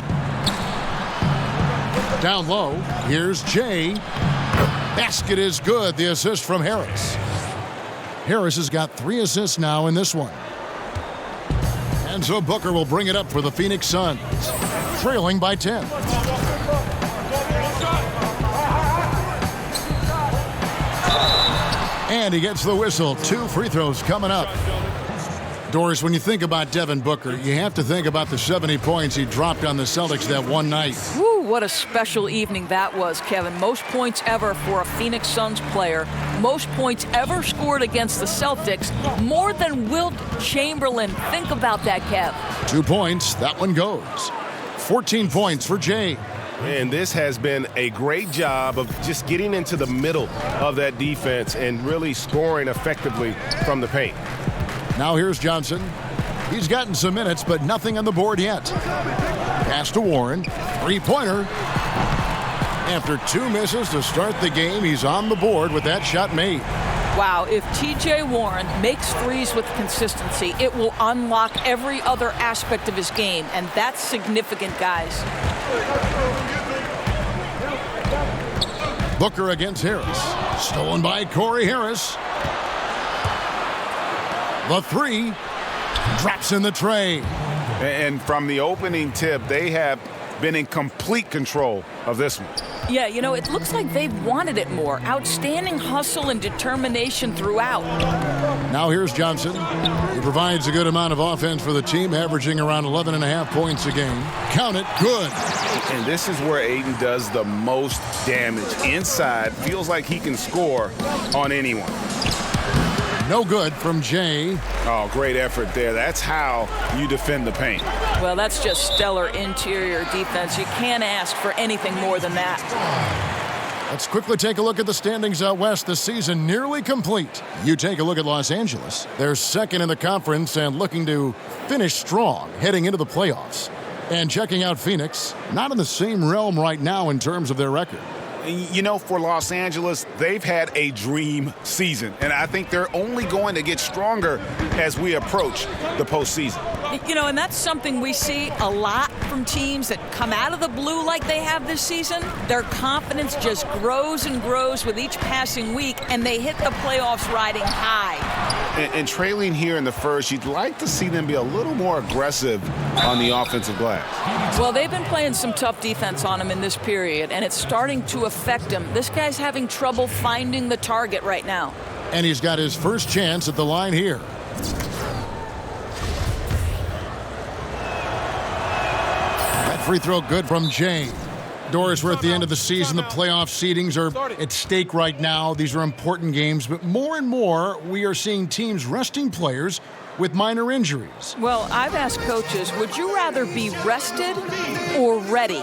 Down low, here's Jay. Basket is good, the assist from Harris. Harris has got 3 assists now in this one. And so Booker will bring it up for the Phoenix Suns, trailing by 10. And he gets the whistle. 2 free throws coming up. Doris, when you think about Devin Booker, you have to think about the 70 points he dropped on the Celtics that one night. Woo, what a special evening that was, Kevin. Most points ever for a Phoenix Suns player. Most points ever scored against the Celtics. More than Wilt Chamberlain. Think about that, Kev. 2 points. That one goes. 14 points for Jay. And this has been a great job of just getting into the middle of that defense and really scoring effectively from the paint. Now here's Johnson. He's gotten some minutes, but nothing on the board yet. Pass to Warren. 3-pointer. After 2 misses to start the game, he's on the board with that shot made. Wow, if T.J. Warren makes threes with consistency, it will unlock every other aspect of his game, and that's significant, guys. Booker against Harris. Stolen by Corey Harris. The 3 drops in the tray. And from the opening tip, they have been in complete control of this one. Yeah, you know, it looks like they've wanted it more. Outstanding hustle and determination throughout. Now here's Johnson. He provides a good amount of offense for the team, averaging around 11.5 points a game. Count it, good. And this is where Aiden does the most damage. Inside, feels like he can score on anyone. No good from Jay. Oh, great effort there. That's how you defend the paint. Well, that's just stellar interior defense. You can't ask for anything more than that. Let's quickly take a look at the standings out west. The season nearly complete. You take a look at Los Angeles. They're second in the conference and looking to finish strong heading into the playoffs. And checking out Phoenix, not in the same realm right now in terms of their record. You know, for Los Angeles, they've had a dream season, and I think they're only going to get stronger as we approach the postseason. You know, and that's something we see a lot from teams that come out of the blue like they have this season. Their confidence just grows and grows with each passing week, and they hit the playoffs riding high. And trailing here in the first, you'd like to see them be a little more aggressive on the offensive glass. Well, they've been playing some tough defense on him in this period, and it's starting to affect him. This guy's having trouble finding the target right now. And he's got his first chance at the line here. That free throw good from Jay. Doris, we're at the end of the season. The playoff seedings are at stake right now. These are important games, but more and more we are seeing teams resting players with minor injuries. Well, I've asked coaches, would you rather be rested or ready?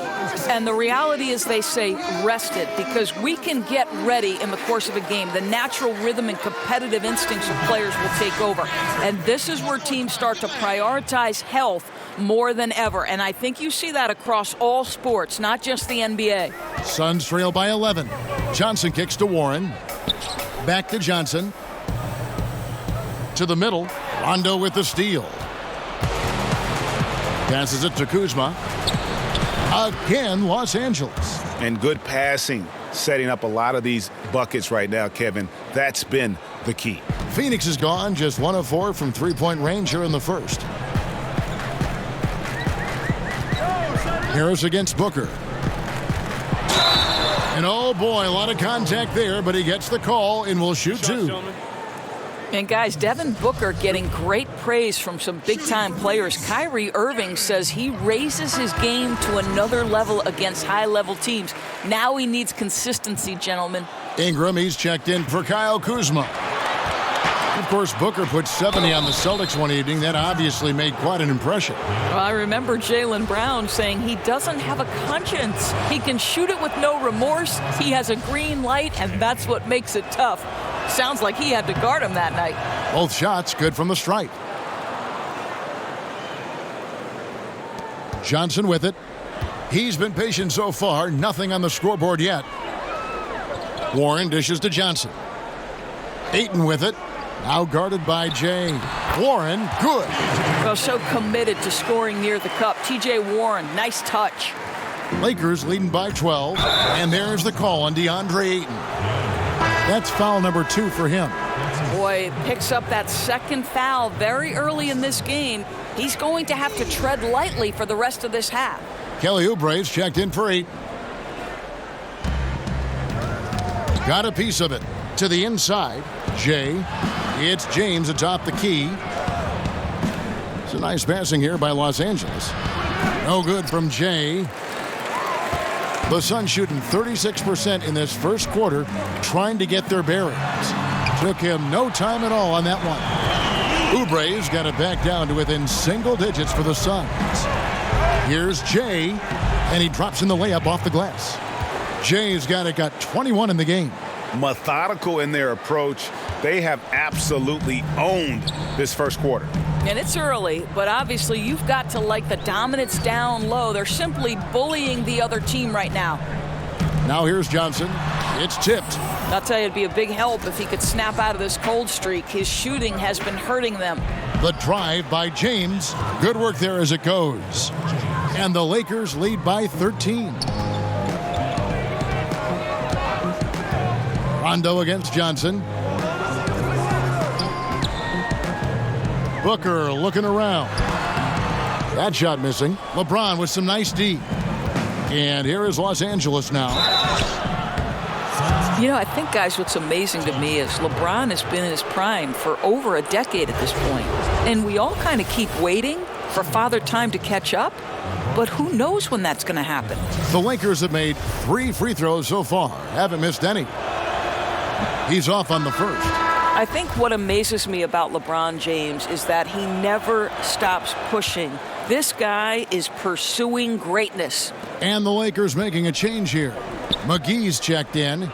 And the reality is they say rested, because we can get ready in the course of a game. The natural rhythm and competitive instincts of players will take over. And this is where teams start to prioritize health more than ever. And I think you see that across all sports, not just the NBA. Suns trail by 11. Johnson kicks to Warren. Back to Johnson. To the middle. Rondo with the steal. Passes it to Kuzma. Again, Los Angeles. And good passing, setting up a lot of these buckets right now, Kevin. That's been the key. Phoenix is gone, just 1 of 4 from three-point range here in the first. Harris against Booker. And oh boy, a lot of contact there, but he gets the call and will shoot two. And guys, Devin Booker getting great praise from some big-time players. Kyrie Irving says he raises his game to another level against high-level teams. Now he needs consistency, gentlemen. Ingram, he's checked in for Kyle Kuzma. Of course, Booker put 70 on the Celtics one evening. That obviously made quite an impression. Well, I remember Jaylen Brown saying he doesn't have a conscience. He can shoot it with no remorse. He has a green light, and that's what makes it tough. Sounds like he had to guard him that night. Both shots good from the stripe. Johnson with it. He's been patient so far. Nothing on the scoreboard yet. Warren dishes to Johnson. Ayton with it. Now guarded by Jay. Warren, good. Well, so committed to scoring near the cup. T.J. Warren, nice touch. Lakers leading by 12. And there's the call on DeAndre Ayton. That's foul number 2 for him. Boy, picks up that second foul very early in this game. He's going to have to tread lightly for the rest of this half. Kelly Oubre's checked in for 8. Got a piece of it. To the inside. Jay. It's James atop the key. It's a nice passing here by Los Angeles. No good from Jay. The Suns shooting 36% in this first quarter, trying to get their bearings. Took him no time at all on that one. Oubre's got it back down to within single digits for the Suns. Here's Jay, and he drops in the layup off the glass. Jay's got 21 in the game. Methodical in their approach. They have absolutely owned this first quarter. And it's early, but obviously you've got to like the dominance down low. They're simply bullying the other team right now. Now here's Johnson. It's tipped. I'll tell you, it'd be a big help if he could snap out of this cold streak. His shooting has been hurting them. The drive by James. Good work there as it goes. And the Lakers lead by 13. Rondo against Johnson. Booker looking around. That shot missing. LeBron with some nice D. And here is Los Angeles now. You know, I think, guys, what's amazing to me is LeBron has been in his prime for over a decade at this point. And we all kind of keep waiting for Father Time to catch up. But who knows when that's going to happen? The Lakers have made 3 free throws so far. Haven't missed any. He's off on the first. I think what amazes me about LeBron James is that he never stops pushing. This guy is pursuing greatness. And the Lakers making a change here. McGee's checked in.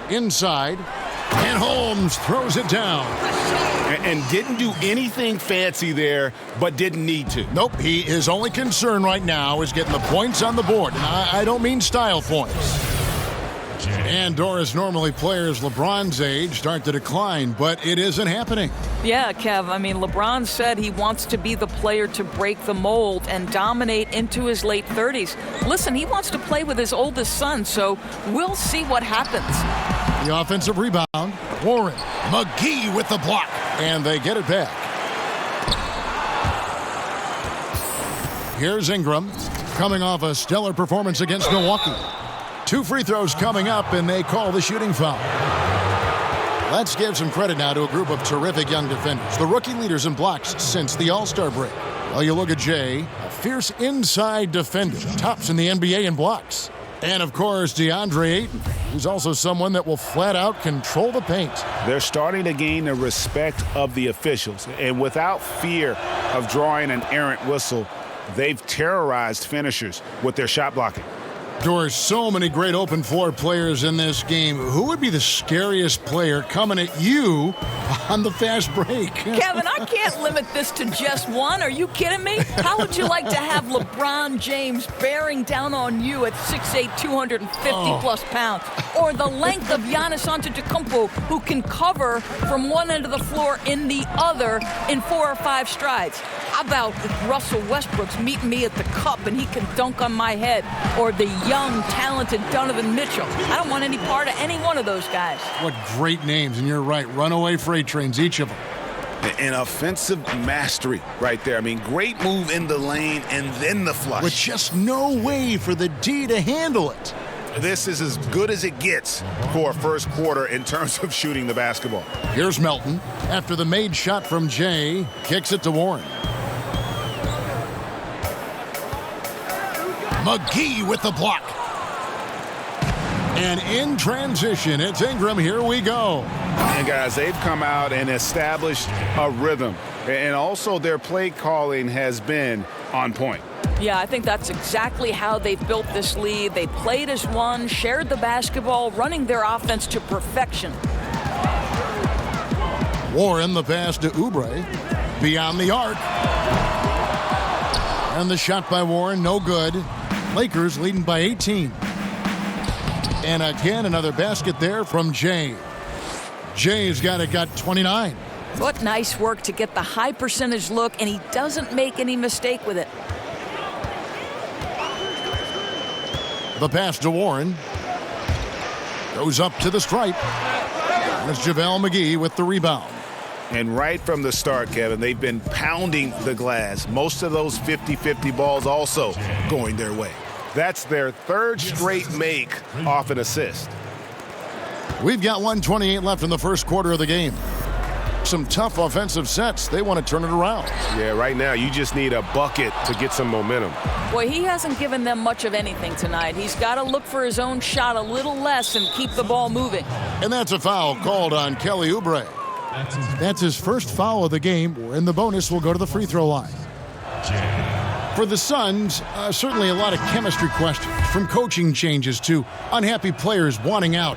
Inside. And Holmes throws it down. And didn't do anything fancy there, but didn't need to. Nope, his only concern right now is getting the points on the board. And I don't mean style points. And Doris, normally players LeBron's age start to decline, but it isn't happening. Yeah, Kev, I mean, LeBron said he wants to be the player to break the mold and dominate into his late 30s. Listen, he wants to play with his oldest son, so we'll see what happens. The offensive rebound. Warren. McGee with the block. And they get it back. Here's Ingram, coming off a stellar performance against Milwaukee. 2 free throws coming up, and they call the shooting foul. Let's give some credit now to a group of terrific young defenders, the rookie leaders in blocks since the All-Star break. Well, you look at Jay, a fierce inside defender, tops in the NBA in blocks. And, of course, DeAndre Ayton, who's also someone that will flat-out control the paint. They're starting to gain the respect of the officials, and without fear of drawing an errant whistle, they've terrorized finishers with their shot blocking. There's so many great open floor players in this game. Who would be the scariest player coming at you on the fast break? Kevin, I can't limit this to just one. Are you kidding me? How would you like to have LeBron James bearing down on you at 6'8", 250-plus pounds? Or the length of Giannis Antetokounmpo, who can cover from one end of the floor in the other in 4 or 5 strides? How about if Russell Westbrook's meeting me at the cup and he can dunk on my head? Or the young, talented Donovan Mitchell. I don't want any part of any one of those guys. What great names, and you're right. Runaway freight trains, each of them. An offensive mastery right there. I mean, great move in the lane and then the flush. With just no way for the D to handle it. This is as good as it gets for a first quarter in terms of shooting the basketball. Here's Melton. After the made shot from Jay, kicks it to Warren. McGee with the block. And in transition, it's Ingram. Here we go. And guys, they've come out and established a rhythm. And also their play calling has been on point. Yeah, I think that's exactly how they've built this lead. They played as one, shared the basketball, running their offense to perfection. Warren, the pass to Oubre. Beyond the arc. And the shot by Warren, no good. Lakers leading by 18. And again, another basket there from Jay. Jay's got 29. What nice work to get the high percentage look, and he doesn't make any mistake with it. The pass to Warren. Goes up to the stripe. And it's JaVale McGee with the rebound. And right from the start, Kevin, they've been pounding the glass. Most of those 50-50 balls also going their way. That's their 3rd straight make off an assist. We've got 1:28 left in the first quarter of the game. Some tough offensive sets. They want to turn it around. Yeah, right now you just need a bucket to get some momentum. Boy, he hasn't given them much of anything tonight. He's got to look for his own shot a little less and keep the ball moving. And that's a foul called on Kelly Oubre. That's his first foul of the game, and the bonus will go to the free throw line. For the Suns, certainly a lot of chemistry questions, from coaching changes to unhappy players wanting out.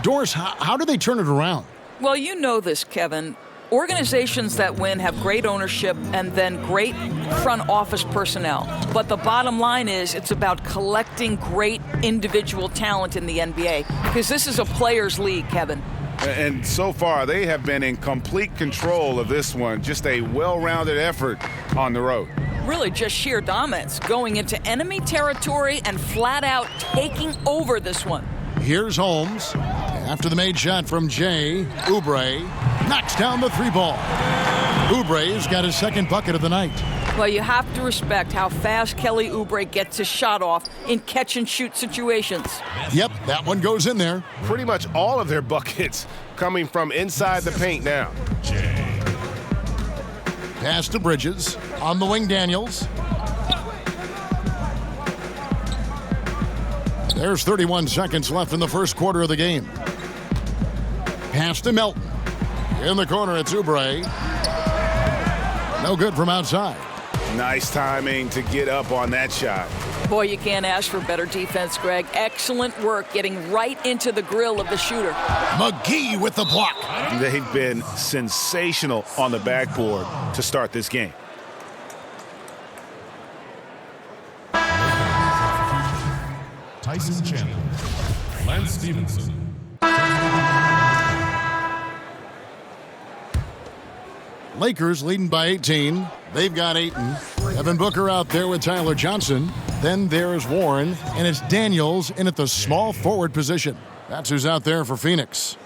Doris, how do they turn it around? Well, you know this, Kevin. Organizations that win have great ownership and then great front office personnel. But the bottom line is it's about collecting great individual talent in the NBA, because this is a players' league, Kevin. And so far, they have been in complete control of this one. Just a well-rounded effort on the road. Really just sheer dominance, going into enemy territory and flat out taking over this one. Here's Holmes. After the made shot from Jay, Oubre knocks down the 3 ball. Oubre's got his second bucket of the night. Well, you have to respect how fast Kelly Oubre gets his shot off in catch-and-shoot situations. Yep, that one goes in there. Pretty much all of their buckets coming from inside the paint now. Pass to Bridges. On the wing, Daniels. There's 31 seconds left in the first quarter of the game. Pass to Melton. In the corner, it's Oubre. No good from outside. Nice timing to get up on that shot. Boy, you can't ask for better defense, Greg. Excellent work getting right into the grill of the shooter. McGee with the block. They've been sensational on the backboard to start this game. Tyson Chandler, Lance Stevenson. Lakers leading by 18. They've got Ayton. Devin Booker out there with Tyler Johnson. Then there's Warren, and it's Daniels in at the small forward position. That's who's out there for Phoenix.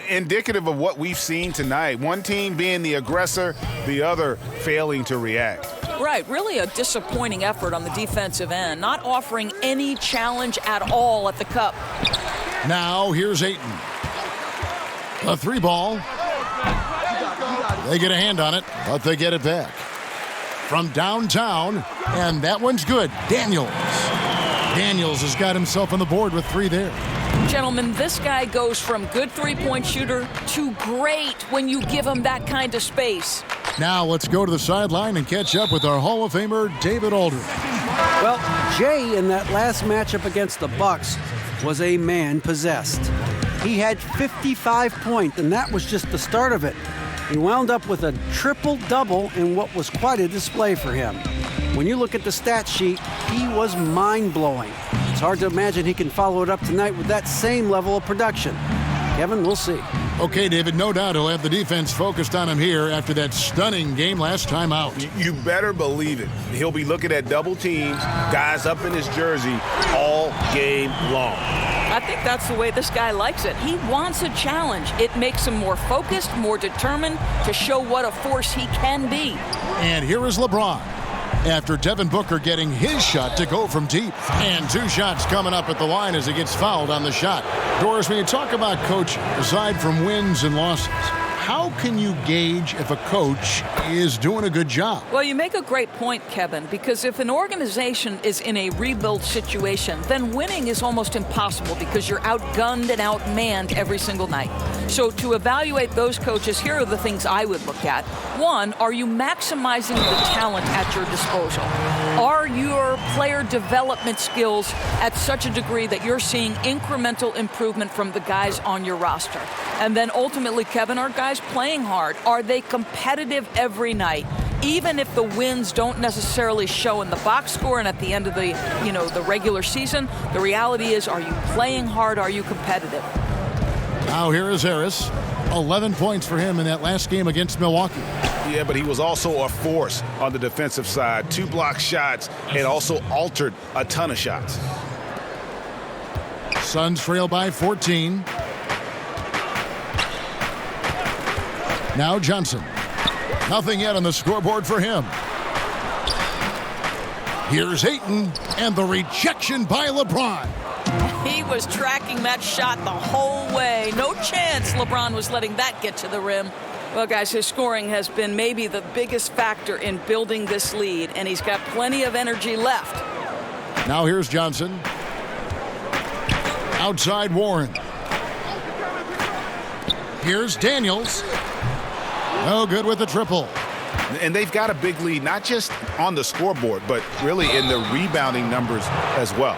Indicative of what we've seen tonight. One team being the aggressor, the other failing to react. Right, really a disappointing effort on the defensive end, not offering any challenge at all at the cup. Now here's Ayton. A three ball. They get a hand on it, but they get it back. From downtown, and that one's good. Daniels has got himself on the board with three there. Gentlemen, this guy goes from good three-point shooter to great when you give him that kind of space. Now let's go to the sideline and catch up with our Hall of Famer, David Aldridge. Well, Jay in that last matchup against the Bucks was a man possessed. He had 55 points, and that was just the start of it. He wound up with a triple-double in what was quite a display for him. When you look at the stat sheet, he was mind-blowing. It's hard to imagine he can follow it up tonight with that same level of production. Kevin, we'll see. Okay, David, no doubt he'll have the defense focused on him here after that stunning game last time out. You better believe it. He'll be looking at double teams, guys up in his jersey all game long. I think that's the way this guy likes it. He wants a challenge. It makes him more focused, more determined to show what a force he can be. And here is LeBron. After Devin Booker getting his shot to go from deep. And two shots coming up at the line as he gets fouled on the shot. Doris, when you talk about coaching, aside from wins and losses, how can you gauge if a coach is doing a good job? Well, you make a great point, Kevin, because if an organization is in a rebuild situation, then winning is almost impossible because you're outgunned and outmanned every single night. So to evaluate those coaches, here are the things I would look at. One, are you maximizing the talent at your disposal? Are your player development skills at such a degree that you're seeing incremental improvement from the guys on your roster? And then ultimately, Kevin, are guys playing hard? Are they competitive every night? Even if the wins don't necessarily show in the box score and at the end of the, the regular season, the reality is, are you playing hard? Are you competitive? Now here is Harris. 11 points for him in that last game against Milwaukee. Yeah, but he was also a force on the defensive side. 2 block shots and also altered a ton of shots. Suns trail by 14. Now Johnson. Nothing yet on the scoreboard for him. Here's Ayton, and the rejection by LeBron. He was tracking that shot the whole way. No chance LeBron was letting that get to the rim. Well, guys, his scoring has been maybe the biggest factor in building this lead, and he's got plenty of energy left. Now here's Johnson. Outside Warren. Here's Daniels. No good with the triple. And they've got a big lead, not just on the scoreboard, but really in the rebounding numbers as well.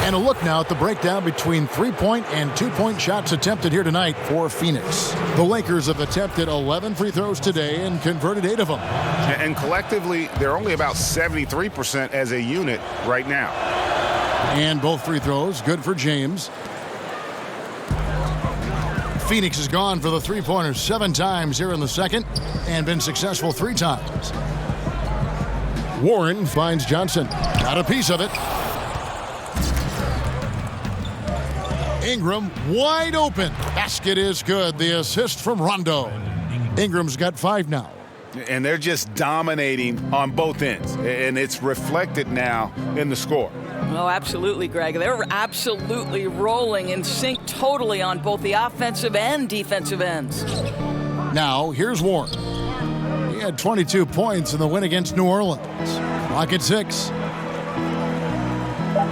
And a look now at the breakdown between 3-point and 2-point shots attempted here tonight for Phoenix. The Lakers have attempted 11 free throws today and converted 8 of them. And collectively, they're only about 73% as a unit right now. And both free throws good for James. Phoenix has gone for the three-pointers 7 times here in the second and been successful 3 times. Warren finds Johnson. Got a piece of it. Ingram wide open. Basket is good. The assist from Rondo. Ingram's got 5 now. And they're just dominating on both ends, and it's reflected now in the score. Oh, absolutely, Greg. They're absolutely rolling in sync totally on both the offensive and defensive ends. Now, here's Warren. He had 22 points in the win against New Orleans. Clock at 6.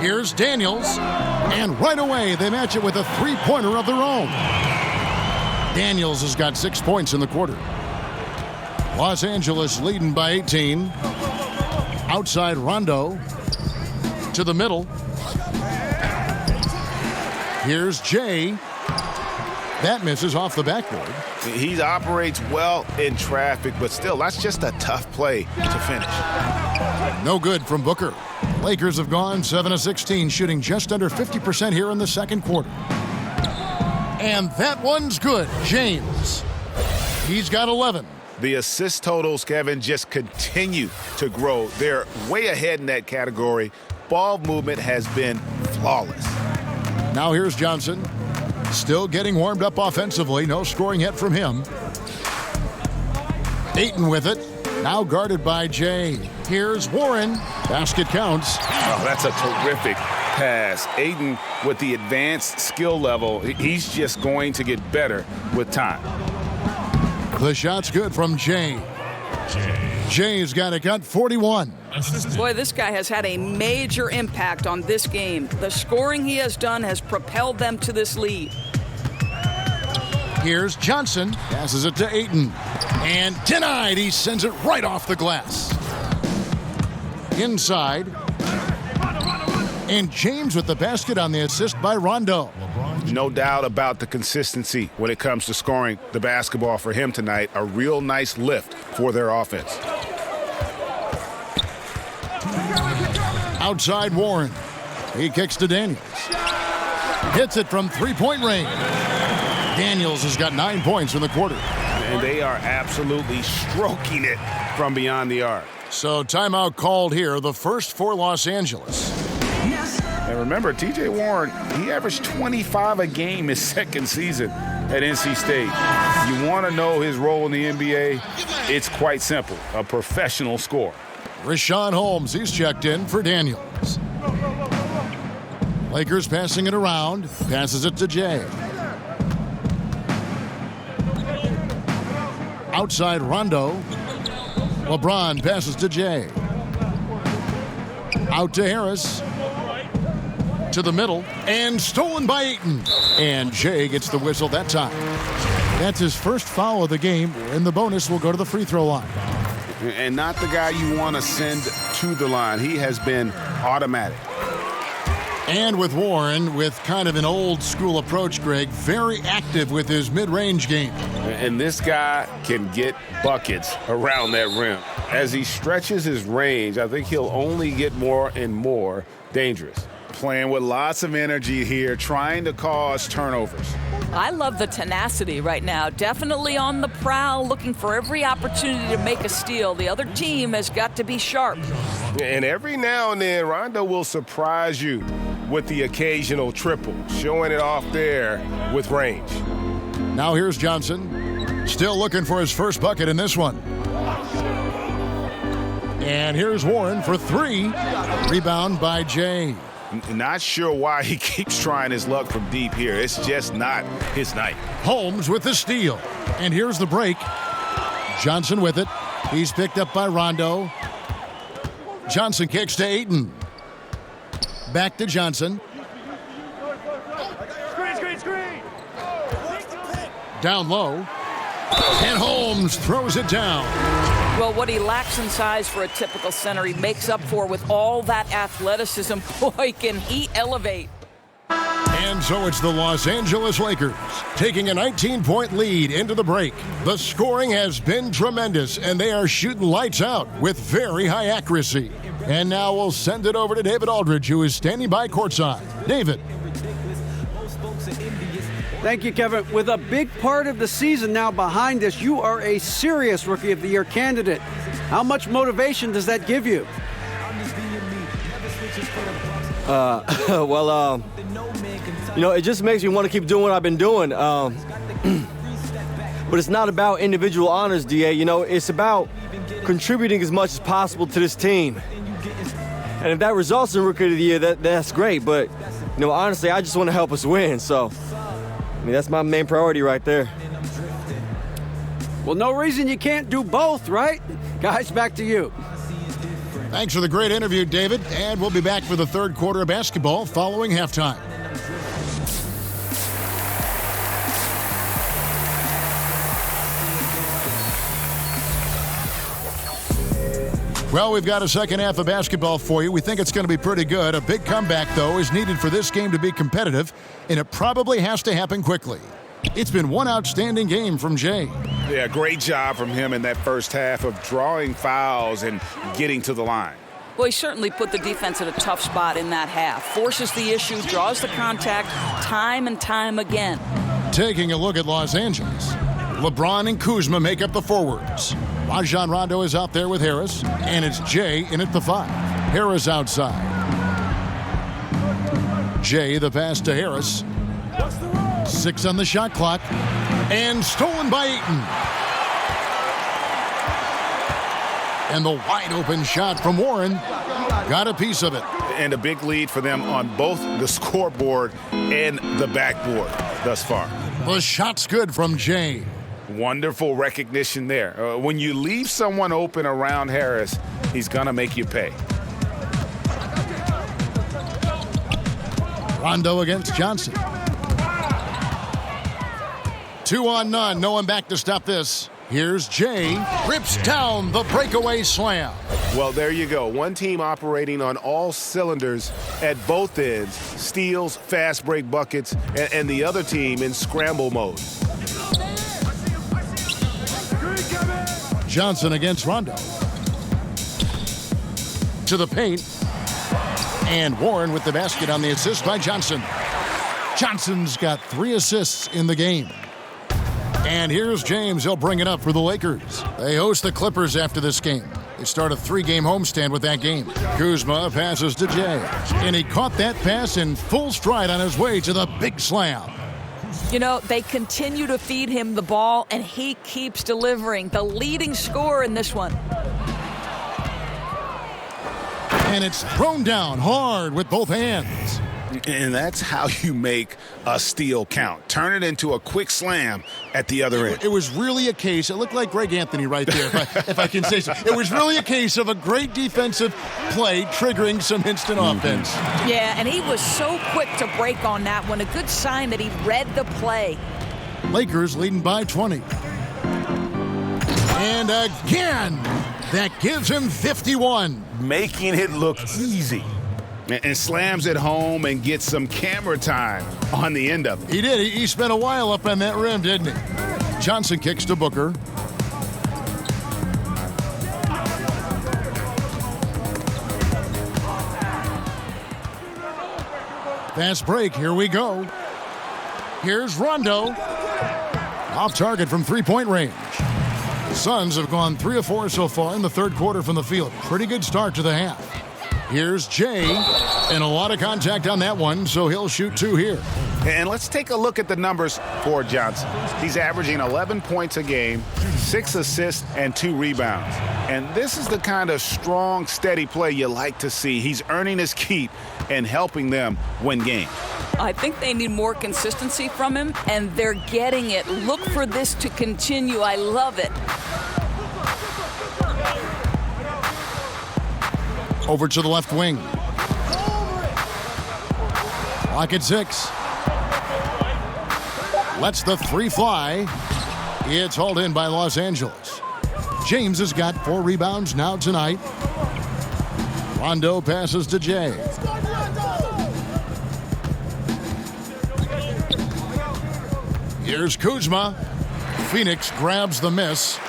Here's Daniels, and right away they match it with a three-pointer of their own. Daniels has got 6 points in the quarter. Los Angeles leading by 18. Outside Rondo to the middle. Here's Jay. That misses off the backboard. He operates well in traffic, but still, that's just a tough play to finish. No good from Booker. Lakers have gone 7 of 16, shooting just under 50% here in the second quarter. And that one's good. James. He's got 11. The assist totals, Kevin, just continue to grow. They're way ahead in that category. Ball movement has been flawless. Now here's Johnson. Still getting warmed up offensively. No scoring yet from him. Ayton with it. Now guarded by Jay. Here's Warren. Basket counts. Oh, that's a terrific pass. Ayton with the advanced skill level. He's just going to get better with time. The shot's good from Jay. Jay's got 41. Boy, this guy has had a major impact on this game. The scoring he has done has propelled them to this lead. Here's Johnson. Passes it to Ayton. And denied. He sends it right off the glass. Inside. And James with the basket on the assist by Rondo. No doubt about the consistency when it comes to scoring the basketball for him tonight. A real nice lift for their offense. Outside Warren. He kicks to Daniels. Hits it from three-point range. Daniels has got 9 points in the quarter. And they are absolutely stroking it from beyond the arc. So timeout called here, the first for Los Angeles. And remember, T.J. Warren, he averaged 25 a game his second season at NC State. You want to know his role in the NBA? It's quite simple, a professional scorer. Richaun Holmes, he's checked in for Daniels. Lakers passing it around, passes it to Jay. Outside Rondo. LeBron passes to Jay. Out to Harris. To the middle. And stolen by Ayton. And Jay gets the whistle that time. That's his first foul of the game, and the bonus will go to the free throw line. And not the guy you want to send to the line. He has been automatic. And with Warren, with kind of an old school approach, Greg, very active with his mid-range game. And this guy can get buckets around that rim. As he stretches his range, I think he'll only get more and more dangerous. Playing with lots of energy here, trying to cause turnovers. I love the tenacity right now. Definitely on the prowl, looking for every opportunity to make a steal. The other team has got to be sharp. And every now and then, Rondo will surprise you with the occasional triple, showing it off there with range. Now here's Johnson, still looking for his first bucket in this one. And here's Warren for 3. Rebound by Jay. Not sure why he keeps trying his luck from deep here. It's just not his night. Holmes with the steal. And here's the break. Johnson with it. He's picked up by Rondo. Johnson kicks to Ayton. Back to Johnson. Screen. Down low. And Holmes throws it down. Well, what he lacks in size for a typical center, he makes up for with all that athleticism. Boy, can he elevate. And so it's the Los Angeles Lakers taking a 19-point lead into the break. The scoring has been tremendous, and they are shooting lights out with very high accuracy. And now we'll send it over to David Aldridge, who is standing by courtside. David. Thank you, Kevin. With a big part of the season now behind us, you are a serious Rookie of the Year candidate. How much motivation does that give you? It just makes me want to keep doing what I've been doing. but it's not about individual honors, DA. You know, it's about contributing as much as possible to this team. And if that results in Rookie of the Year, that's great. But, you know, honestly, I just want to help us win. So, I mean, that's my main priority right there. Well, no reason you can't do both, right? Guys, back to you. Thanks for the great interview, David. And we'll be back for the third quarter of basketball following halftime. Well, we've got a second half of basketball for you. We think it's going to be pretty good. A big comeback, though, is needed for this game to be competitive, and it probably has to happen quickly. It's been one outstanding game from Jay. Yeah, great job from him in that first half of drawing fouls and getting to the line. Well, he certainly put the defense in a tough spot in that half. Forces the issue, draws the contact time and time again. Taking a look at Los Angeles, LeBron and Kuzma make up the forwards. Rajon Rondo is out there with Harris, and it's Jay in at the 5. Harris outside. Jay, the pass to Harris. 6 on the shot clock, and stolen by Ayton. And the wide open shot from Warren got a piece of it. And a big lead for them on both the scoreboard and the backboard thus far. The shot's good from Jay. Wonderful recognition there. When you leave someone open around Harris, he's going to make you pay. Rondo against Johnson. 2 on none. No one back to stop this. Here's Jay. Rips down the breakaway slam. Well, there you go. One team operating on all cylinders at both ends. Steals, fast break buckets, and the other team in scramble mode. Johnson against Rondo. To the paint. And Warren with the basket on the assist by Johnson. Johnson's got 3 assists in the game. And here's James. He'll bring it up for the Lakers. They host the Clippers after this game. They start a 3-game homestand with that game. Kuzma passes to Jay. And he caught that pass in full stride on his way to the big slam. You know, they continue to feed him the ball, and he keeps delivering. The leading scorer in this one. And it's thrown down hard with both hands. And that's how you make a steal count. Turn it into a quick slam at the other end. It was really a case, it looked like Greg Anthony right there, if I can say so. It was really a case of a great defensive play triggering some instant offense. Yeah, and he was so quick to break on that one. A good sign that he read the play. Lakers leading by 20. And again, that gives him 51. Making it look easy. And slams it home and gets some camera time on the end of it. He did. He spent a while up on that rim, didn't he? Johnson kicks to Booker. Fast break. Here we go. Here's Rondo. Off target from three-point range. The Suns have gone 3 of 4 so far in the third quarter from the field. Pretty good start to the half. Here's Jay, and a lot of contact on that one, so he'll shoot 2 here. And let's take a look at the numbers for Johnson. He's averaging 11 points a game, 6 assists, and 2 rebounds. And this is the kind of strong, steady play you like to see. He's earning his keep and helping them win games. I think they need more consistency from him, and they're getting it. Look for this to continue. I love it. Over to the left wing. Clock at 6. Lets the 3 fly. It's hauled in by Los Angeles. James has got 4 rebounds now tonight. Rondo passes to Jay. Here's Kuzma. Phoenix grabs the miss.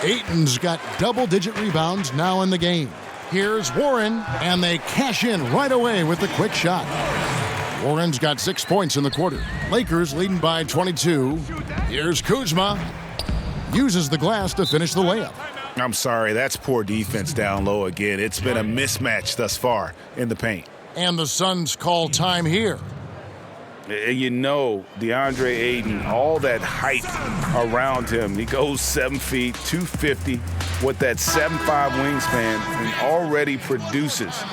Ayton's got double-digit rebounds now in the game. Here's Warren, and they cash in right away with the quick shot. Warren's got 6 points in the quarter. Lakers leading by 22. Here's Kuzma. Uses the glass to finish the layup. I'm sorry, that's poor defense down low again. It's been a mismatch thus far in the paint. And the Suns call time here. And you know DeAndre Ayton, all that hype around him. He goes 7 feet, 250 with that 7'5" wingspan and already produces.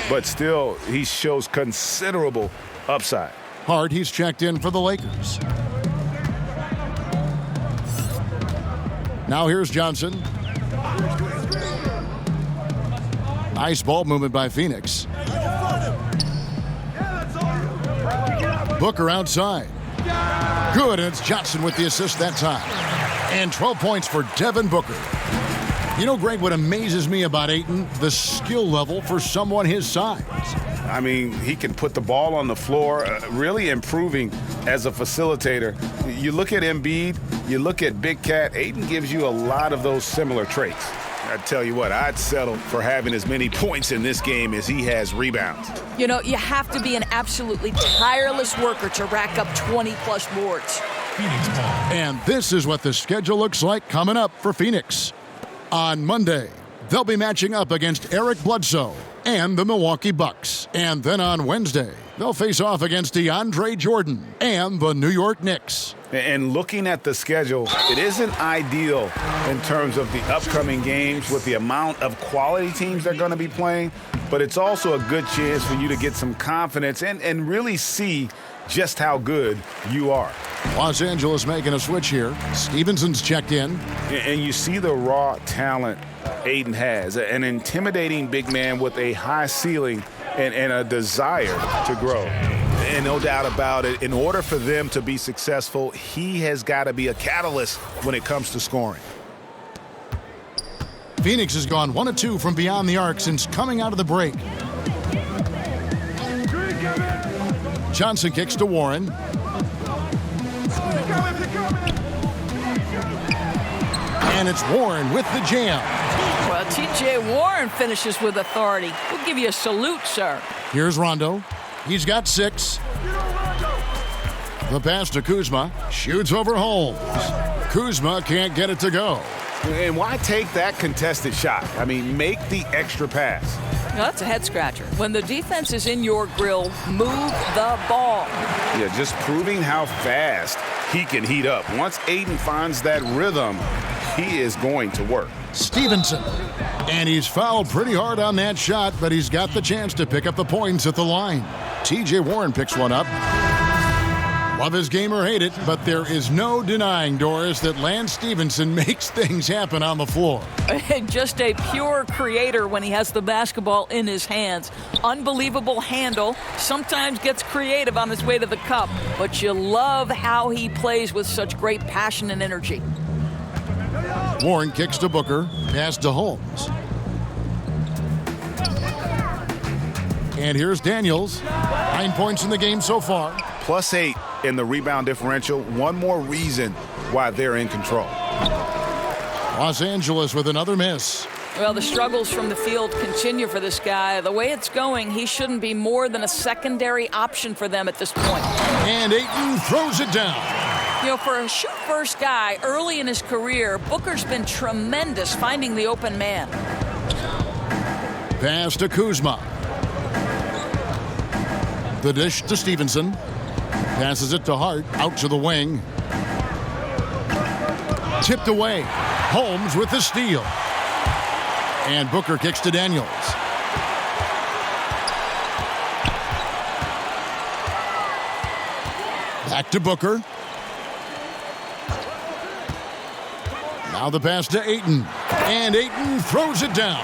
But still, he shows considerable upside. Hart, he's checked in for the Lakers. Now here's Johnson. Nice ball movement by Phoenix. Booker outside. Good, and it's Johnson with the assist that time. And 12 points for Devin Booker. You know, Greg, what amazes me about Ayton, the skill level for someone his size. I mean, he can put the ball on the floor, really improving as a facilitator. You look at Embiid, you look at Big Cat, Ayton gives you a lot of those similar traits. I tell you what, I'd settle for having as many points in this game as he has rebounds. You know, you have to be an absolutely tireless worker to rack up 20-plus boards. And this is what the schedule looks like coming up for Phoenix. On Monday, they'll be matching up against Eric Bledsoe and the Milwaukee Bucks. And then on Wednesday, they'll face off against DeAndre Jordan and the New York Knicks. And looking at the schedule, it isn't ideal in terms of the upcoming games with the amount of quality teams they're going to be playing, but it's also a good chance for you to get some confidence and really see just how good you are. Los Angeles making a switch here. Stevenson's checked in. And you see the raw talent Ayton has, an intimidating big man with a high ceiling and a desire to grow. And no doubt about it, in order for them to be successful, he has got to be a catalyst when it comes to scoring. Phoenix has gone 1 of 2 from beyond the arc since coming out of the break. Johnson kicks to Warren. And it's Warren with the jam. Well, T.J. Warren finishes with authority. We'll give you a salute, sir. Here's Rondo. He's got 6. The pass to Kuzma. Shoots over Holmes. Kuzma can't get it to go. And why take that contested shot? I mean, make the extra pass. Now, that's a head-scratcher. When the defense is in your grill, move the ball. Yeah, just proving how fast he can heat up. Once Ayton finds that rhythm, he is going to work. Stevenson. And he's fouled pretty hard on that shot, but he's got the chance to pick up the points at the line. T.J. Warren picks one up. Love his game or hate it, but there is no denying, Doris, that Lance Stevenson makes things happen on the floor. Just a pure creator when he has the basketball in his hands. Unbelievable handle. Sometimes gets creative on his way to the cup, but you love how he plays with such great passion and energy. Warren kicks to Booker, pass to Holmes. And here's Daniels. 9 points in the game so far. +8 in the rebound differential. One more reason why they're in control. Los Angeles with another miss. Well, the struggles from the field continue for this guy. The way it's going, he shouldn't be more than a secondary option for them at this point. And Ayton throws it down. You know, for a shoot-first guy early in his career, Booker's been tremendous finding the open man. Pass to Kuzma. The dish to Stevenson. Passes it to Hart, out to the wing. Tipped away. Holmes with the steal. And Booker kicks to Daniels. Back to Booker. Now the pass to Ayton. And Ayton throws it down.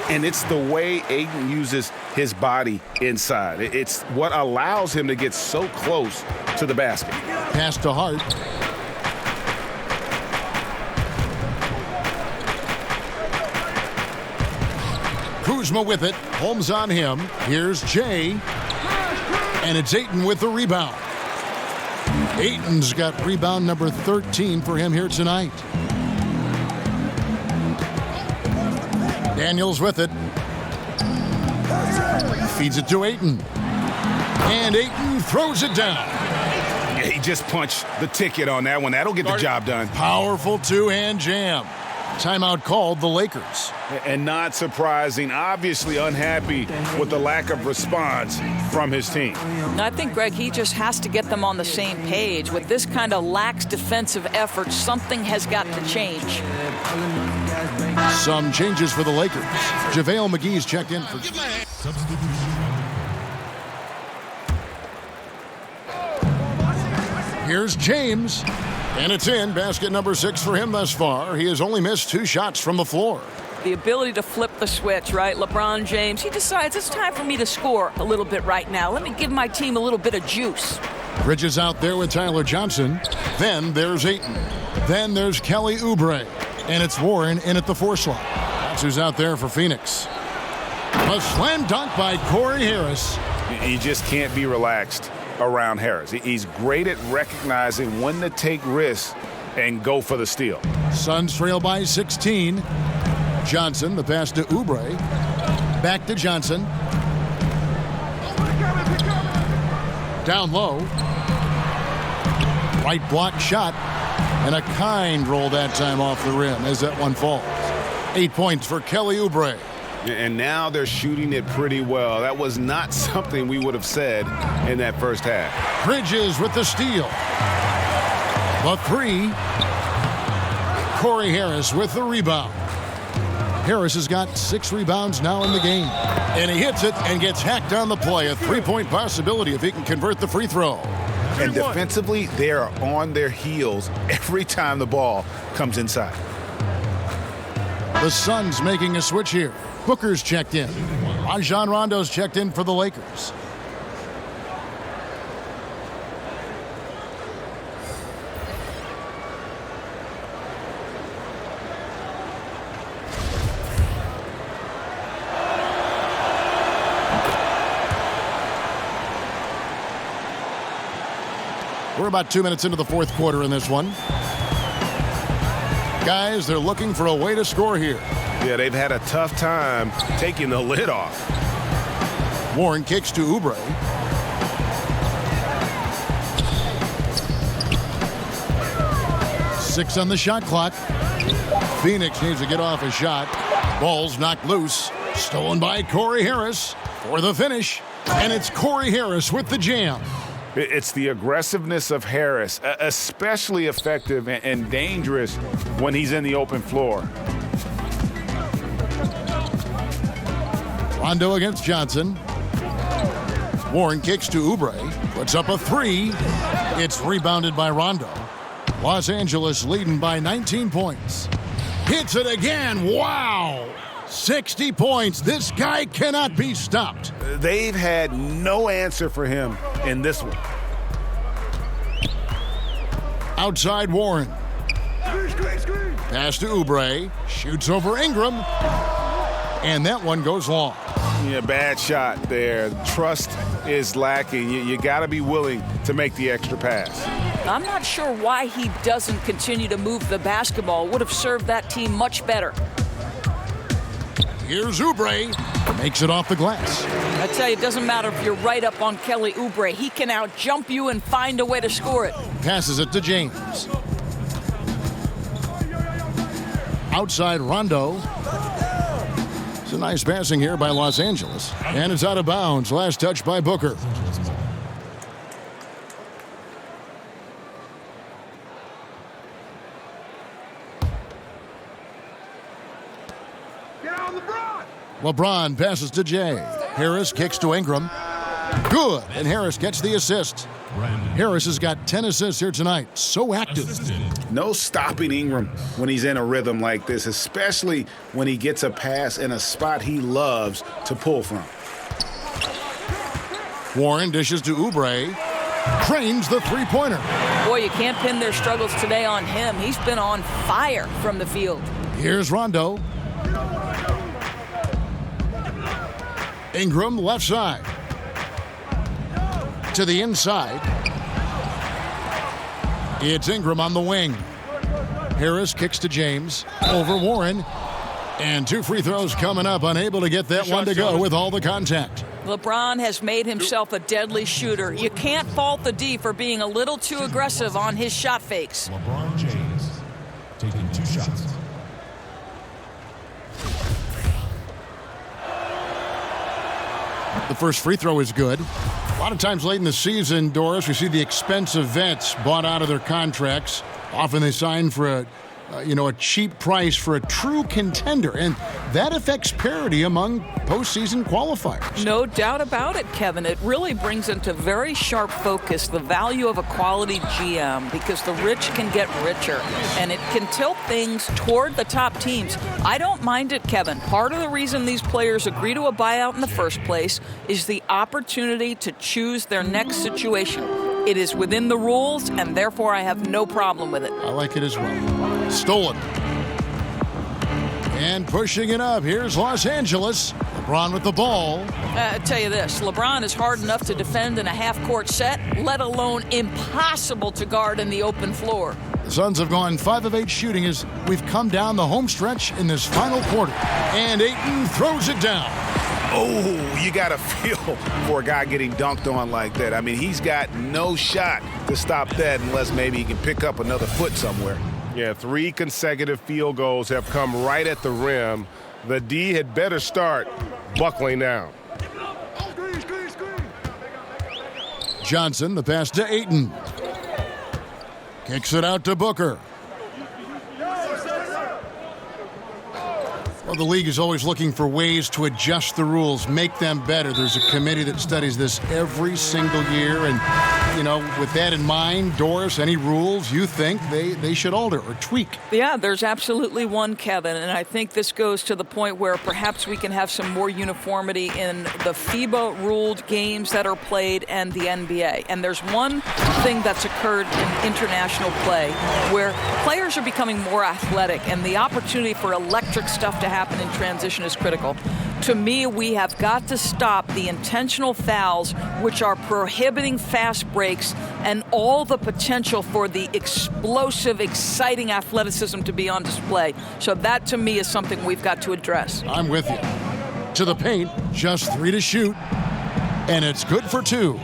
And it's the way Ayton uses his body inside. It's what allows him to get so close to the basket. Pass to Hart. Kuzma with it. Holmes on him. Here's Jay. And it's Ayton with the rebound. Ayton's got rebound number 13 for him here tonight. Daniels with it. Feeds it to Ayton. And Ayton throws it down. He just punched the ticket on that one. That'll get the job done. Powerful two-hand jam. Timeout called the Lakers. And not surprising, obviously unhappy with the lack of response from his team. I think, Greg, he just has to get them on the same page. With this kind of lax defensive effort, something has got to change. Some changes for the Lakers. JaVale McGee's checked in for... Here's James. And it's in. Basket number 6 for him thus far. He has only missed 2 shots from the floor. The ability to flip the switch, right? LeBron James, he decides it's time for me to score a little bit right now. Let me give my team a little bit of juice. Bridges out there with Tyler Johnson. Then there's Ayton. Then there's Kelly Oubre. And it's Warren in at the 4 slot. That's who's out there for Phoenix. A slam dunk by Corey Harris. You just can't be relaxed around Harris. He's great at recognizing when to take risks and go for the steal. Suns trail by 16. Johnson, the pass to Oubre. Back to Johnson. Down low. Right block shot. And a kind roll that time off the rim as that one falls. 8 points for Kelly Oubre. And now they're shooting it pretty well. That was not something we would have said in that first half. Bridges with the steal. The 3. Corey Harris with the rebound. Harris has got 6 rebounds now in the game. And he hits it and gets hacked on the play. A 3-point possibility if he can convert the free throw. And defensively, they are on their heels every time the ball comes inside. The Suns making a switch here. Booker's checked in. Rajon Rondo's checked in for the Lakers. We're about 2 minutes into the 4th quarter in this one. Guys, they're looking for a way to score here. Yeah, they've had a tough time taking the lid off. Warren kicks to Oubre. Six on the shot clock. Phoenix needs to get off a shot. Ball's knocked loose. Stolen by Corey Harris for the finish. And it's Corey Harris with the jam. It's the aggressiveness of Harris, especially effective and dangerous when he's in the open floor. Rondo against Johnson. Warren kicks to Oubre. Puts up a 3. It's rebounded by Rondo. Los Angeles leading by 19 points. Hits it again. Wow! 60 points. This guy cannot be stopped. They've had no answer for him in this one. Outside Warren. Pass to Oubre. Shoots over Ingram. And that one goes long. Yeah, bad shot there. Trust is lacking. You got to be willing to make the extra pass. I'm not sure why he doesn't continue to move the basketball. Would have served that team much better. Here's Oubre. Makes it off the glass. I tell you, it doesn't matter if you're right up on Kelly Oubre. He can out-jump you and find a way to score it. Passes it to James. Outside Rondo. It's a nice passing here by Los Angeles. And it's out of bounds. Last touch by Booker. LeBron passes to Jay. Harris kicks to Ingram. Good, and Harris gets the assist. Harris has got 10 assists here tonight. So active. No stopping Ingram when he's in a rhythm like this, especially when he gets a pass in a spot he loves to pull from. Warren dishes to Oubre. Trains the three-pointer. Boy, you can't pin their struggles today on him. He's been on fire from the field. Here's Rondo. Ingram left side. To the inside. It's Ingram on the wing. Harris kicks to James. Over Warren. And 2 free throws coming up. Unable to get that one to go with all the contact. LeBron has made himself a deadly shooter. You can't fault the D for being a little too aggressive on his shot fakes. LeBron James taking 2 shots. The first free throw is good. A lot of times late in the season, Doris, we see the expensive vets bought out of their contracts. Often they sign for a cheap price for a true contender, and that affects parity among postseason qualifiers. No doubt about it, Kevin. It really brings into very sharp focus the value of a quality GM, because the rich can get richer, and it can tilt things toward the top teams. I don't mind it, Kevin. Part of the reason these players agree to a buyout in the first place is the opportunity to choose their next situation. It is within the rules, and therefore I have no problem with it. I like it as well. Stolen. And pushing it up. Here's Los Angeles. LeBron with the ball. I tell you this, LeBron is hard enough to defend in a half-court set, let alone impossible to guard in the open floor. The Suns have gone 5 of 8 shooting as we've come down the home stretch in this final quarter. And Ayton throws it down. Oh, you got to feel for a guy getting dunked on like that. I mean, he's got no shot to stop that unless maybe he can pick up another foot somewhere. Yeah, 3 consecutive field goals have come right at the rim. The D had better start buckling down. Johnson, the pass to Ayton. Kicks it out to Booker. Well, the league is always looking for ways to adjust the rules, make them better. There's a committee that studies this every single year. And, with that in mind, Doris, any rules you think they should alter or tweak? Yeah, there's absolutely one, Kevin. And I think this goes to the point where perhaps we can have some more uniformity in the FIBA-ruled games that are played and the NBA. And there's one thing that's occurred in international play where players are becoming more athletic, and the opportunity for electric stuff to happen in transition is critical. To me, we have got to stop the intentional fouls, which are prohibiting fast breaks and all the potential for the explosive, exciting athleticism to be on display. So that, to me, is something we've got to address. I'm with you. To the paint, just 3 to shoot, and it's good for 2.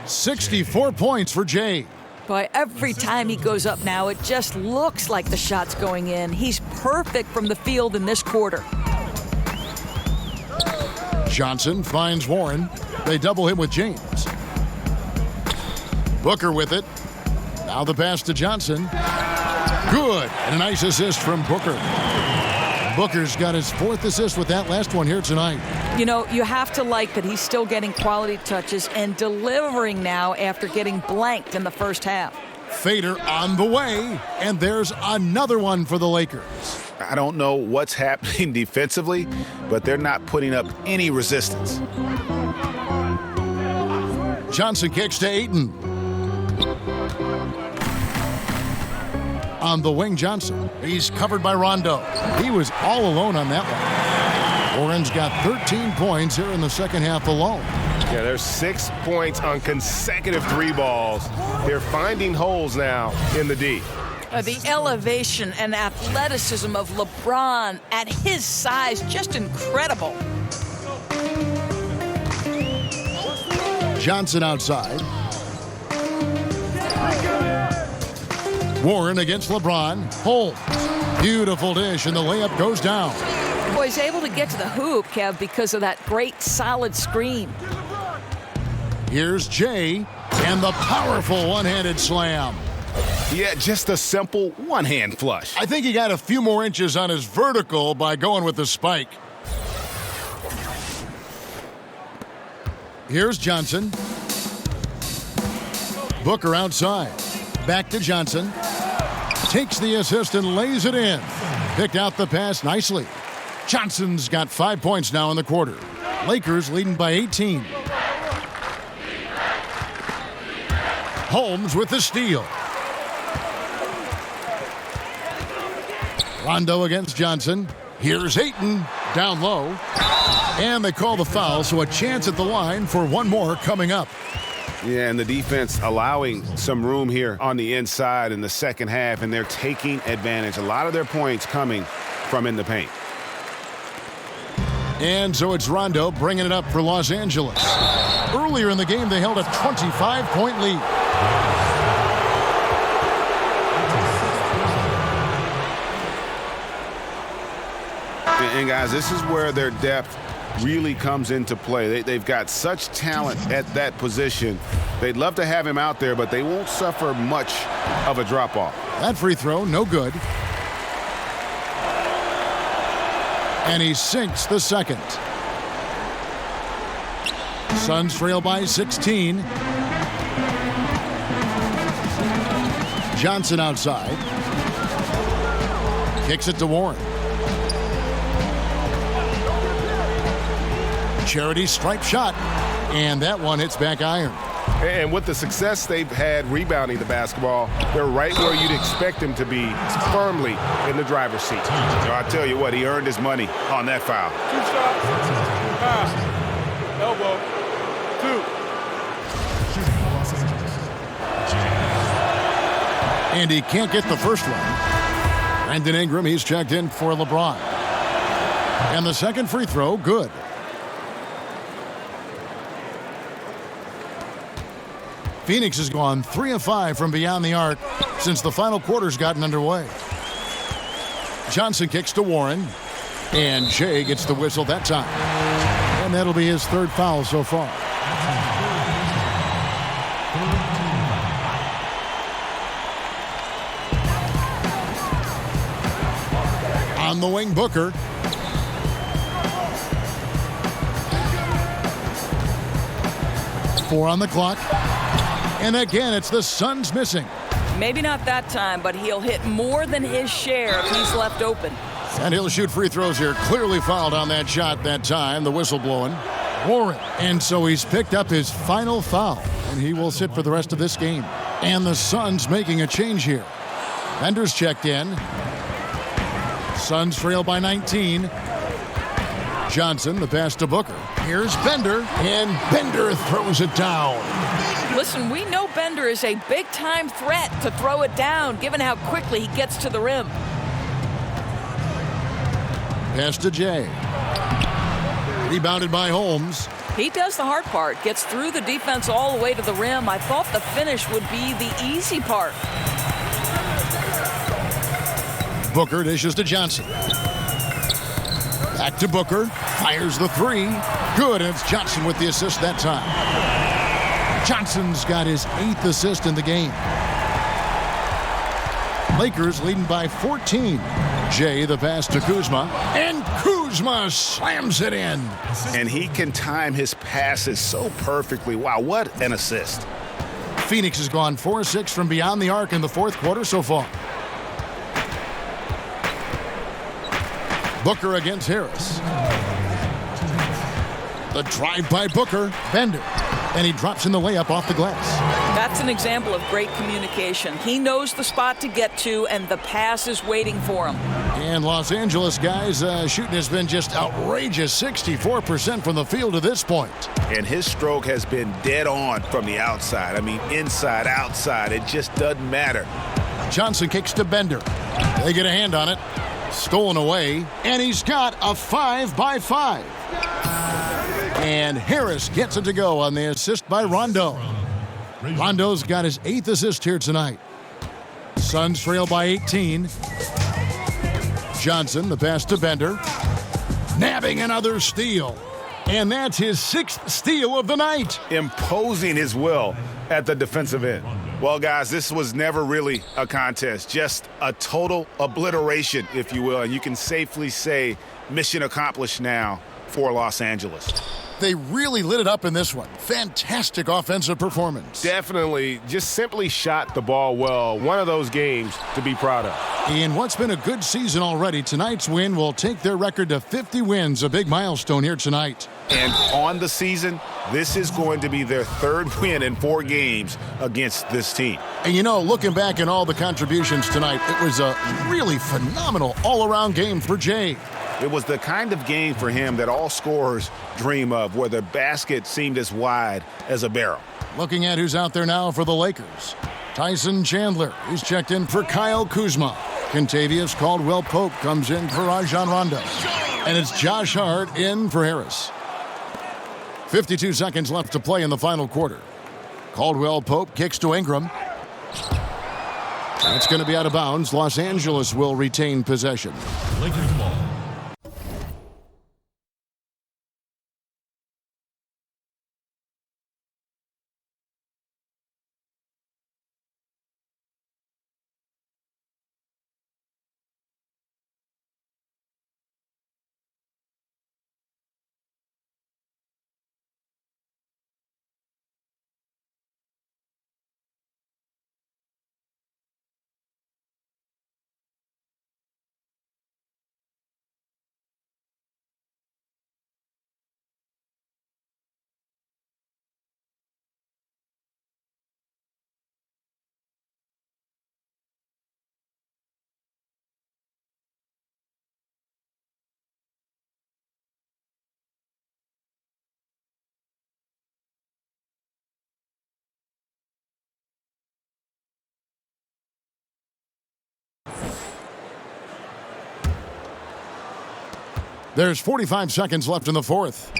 64 points for Jay. Boy, every time he goes up now, it just looks like the shot's going in. He's perfect from the field in this quarter. Johnson finds Warren. They double him with James. Booker with it. Now the pass to Johnson. Good. And a nice assist from Booker. Booker's got his 4th assist with that last one here tonight. You have to like that he's still getting quality touches and delivering now after getting blanked in the first half. Fader on the way, and there's another one for the Lakers. I don't know what's happening defensively, but they're not putting up any resistance. Johnson kicks to Ayton. On the wing, Johnson. He's covered by Rondo. He was all alone on that one. Warren's got 13 points here in the second half alone. Yeah, there's 6 points on consecutive 3 balls. They're finding holes now in the D. The elevation and athleticism of LeBron at his size, just incredible. Johnson outside. Warren against LeBron. Holmes. Beautiful dish, and the layup goes down. Boy, he's able to get to the hoop, Kev, because of that great solid screen. Here's Jay, and the powerful one-handed slam. Yeah, just a simple one-hand flush. I think he got a few more inches on his vertical by going with the spike. Here's Johnson. Booker outside. Back to Johnson. Takes the assist and lays it in. Picked out the pass nicely. Johnson's got 5 points now in the quarter. Lakers leading by 18. Holmes with the steal. Rondo against Johnson. Here's Ayton down low. And they call the foul, so a chance at the line for one more coming up. Yeah, and the defense allowing some room here on the inside in the second half, and they're taking advantage. A lot of their points coming from in the paint. And so it's Rondo bringing it up for Los Angeles. Earlier in the game, they held a 25-point lead. And guys, this is where their depth really comes into play. They've got such talent at that position. They'd love to have him out there, but they won't suffer much of a drop-off. That free throw, no good. And he sinks the second. Suns trail by 16. Johnson outside. Kicks it to Warren. Charity stripe shot. And that one hits back iron. And with the success they've had rebounding the basketball, they're right where you'd expect them to be, firmly in the driver's seat. So I tell you what, he earned his money on that foul. 2 shots, pass, elbow, 2. And he can't get the first one. Brandon Ingram, he's checked in for LeBron. And the second free throw, good. Phoenix has gone 3 of 5 from beyond the arc since the final quarter's gotten underway. Johnson kicks to Warren, and Jay gets the whistle that time. And that'll be his third foul so far. On the wing, Booker. Four on the clock. And again, it's the Suns missing. Maybe not that time, but he'll hit more than his share if he's left open. And he'll shoot free throws here. Clearly fouled on that shot that time. The whistle blowing. Warren. And so he's picked up his final foul. And he will sit for the rest of this game. And the Suns making a change here. Bender's checked in. Suns trail by 19. Johnson, the pass to Booker. Here's Bender. And Bender throws it down. Listen, we know Bender is a big-time threat to throw it down, given how quickly he gets to the rim. Pass to Jay. Rebounded by Holmes. He does the hard part, gets through the defense all the way to the rim. I thought the finish would be the easy part. Booker dishes to Johnson. Back to Booker. Fires the three. Good, and it's Johnson with the assist that time. Johnson's got his 8th assist in the game. Lakers leading by 14. Jay, the pass to Kuzma. And Kuzma slams it in. And he can time his passes so perfectly. Wow, what an assist. Phoenix has gone 4-6 from beyond the arc in the fourth quarter so far. Booker against Harris. The drive by Booker. Bender. And he drops in the layup off the glass. That's an example of great communication. He knows the spot to get to, and the pass is waiting for him. And Los Angeles guys, shooting has been just outrageous, 64% from the field to this point. And his stroke has been dead on from the outside. I mean, inside, outside, it just doesn't matter. Johnson kicks to Bender. They get a hand on it. Stolen away, and he's got a 5-by-5. And Harris gets it to go on the assist by Rondo. Rondo's got his 8th assist here tonight. Suns trail by 18. Johnson, the pass to Bender. Nabbing another steal. And that's his 6th steal of the night. Imposing his will at the defensive end. Well, guys, this was never really a contest. Just a total obliteration, if you will. And you can safely say mission accomplished now for Los Angeles. They really lit it up in this one. Fantastic offensive performance. Definitely just simply shot the ball well. One of those games to be proud of. In what's been a good season already, tonight's win will take their record to 50 wins, a big milestone here tonight. And on the season, this is going to be their 3rd win in 4 games against this team. And you know, looking back at all the contributions tonight, it was a really phenomenal all-around game for Jay. It was the kind of game for him that all scorers dream of, where the basket seemed as wide as a barrel. Looking at who's out there now for the Lakers. Tyson Chandler, he's checked in for Kyle Kuzma. Kentavious Caldwell-Pope comes in for Rajon Rondo. And it's Josh Hart in for Harris. 52 seconds left to play in the final quarter. Caldwell-Pope kicks to Ingram. That's going to be out of bounds. Los Angeles will retain possession. Lakers ball. There's 45 seconds left in the fourth.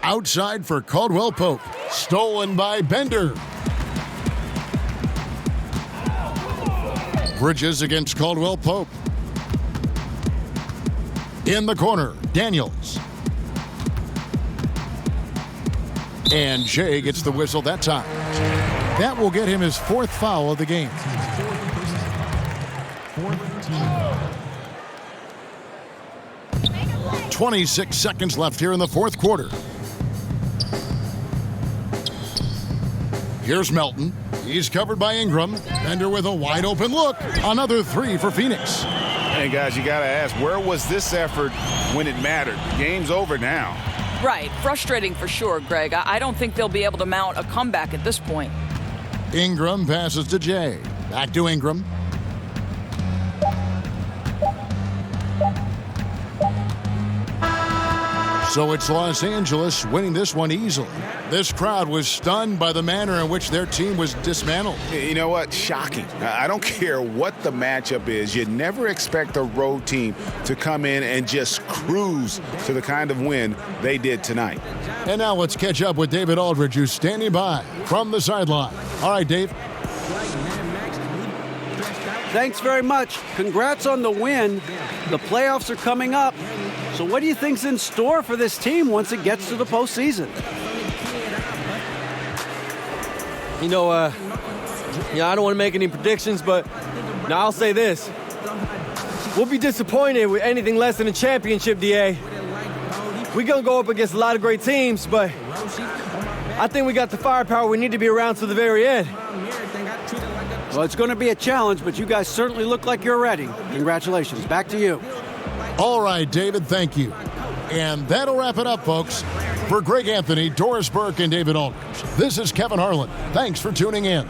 Outside for Caldwell Pope. Stolen by Bender. Bridges against Caldwell Pope. In the corner, Daniels. And Jay gets the whistle that time. That will get him his 4th foul of the game. 26 seconds left here in the 4th quarter. Here's Melton. He's covered by Ingram. Bender with a wide open look. Another 3 for Phoenix. Hey, guys, you got to ask, where was this effort when it mattered? Game's over now. Right. Frustrating for sure, Greg. I don't think they'll be able to mount a comeback at this point. Ingram passes to Jay. Back to Ingram. So it's Los Angeles winning this one easily. This crowd was stunned by the manner in which their team was dismantled. You know what? Shocking. I don't care what the matchup is. You never expect a road team to come in and just cruise to the kind of win they did tonight. And now let's catch up with David Aldridge, who's standing by from the sideline. All right, Dave. Thanks very much. Congrats on the win. The playoffs are coming up. So what do you think's in store for this team once it gets to the postseason? I don't want to make any predictions, but I'll say this. We'll be disappointed with anything less than a championship, DA. We're going to go up against a lot of great teams, but I think we got the firepower we need to be around to the very end. Well, it's going to be a challenge, but you guys certainly look like you're ready. Congratulations. Back to you. All right, David, thank you. And that'll wrap it up, folks. For Greg Anthony, Doris Burke, and David Aldridge, this is Kevin Harlan. Thanks for tuning in.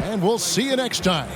And we'll see you next time.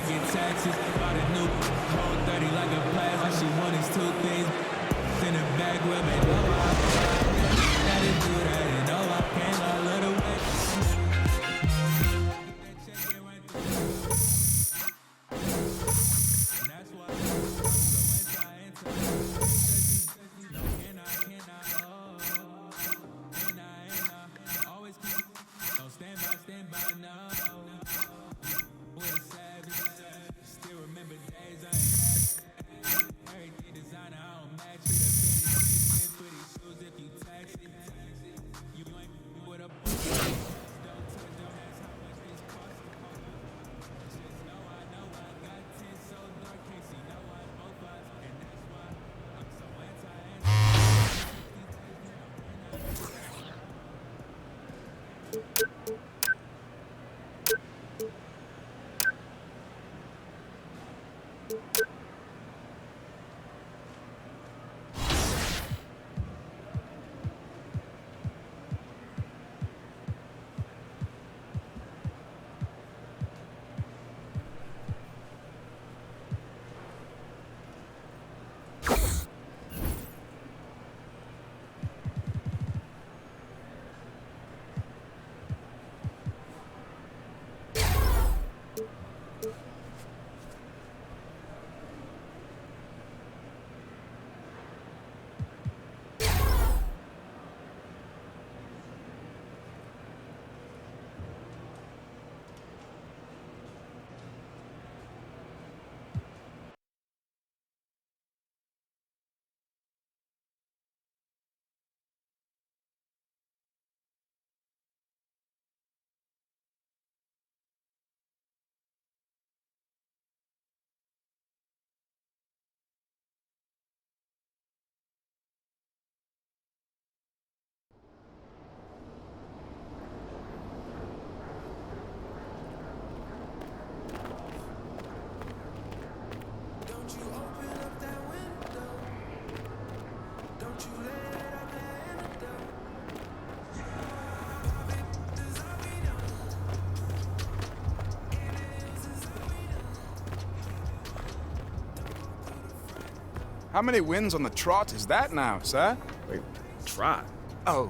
How many wins on the trot is that now, sir? Wait, trot? Oh,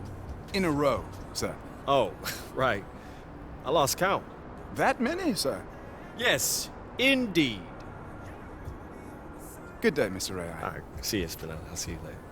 in a row, sir. Oh, right. I lost count. That many, sir? Yes, indeed. Good day, Mr. Ray. All right, see you, Spinell. I'll see you later.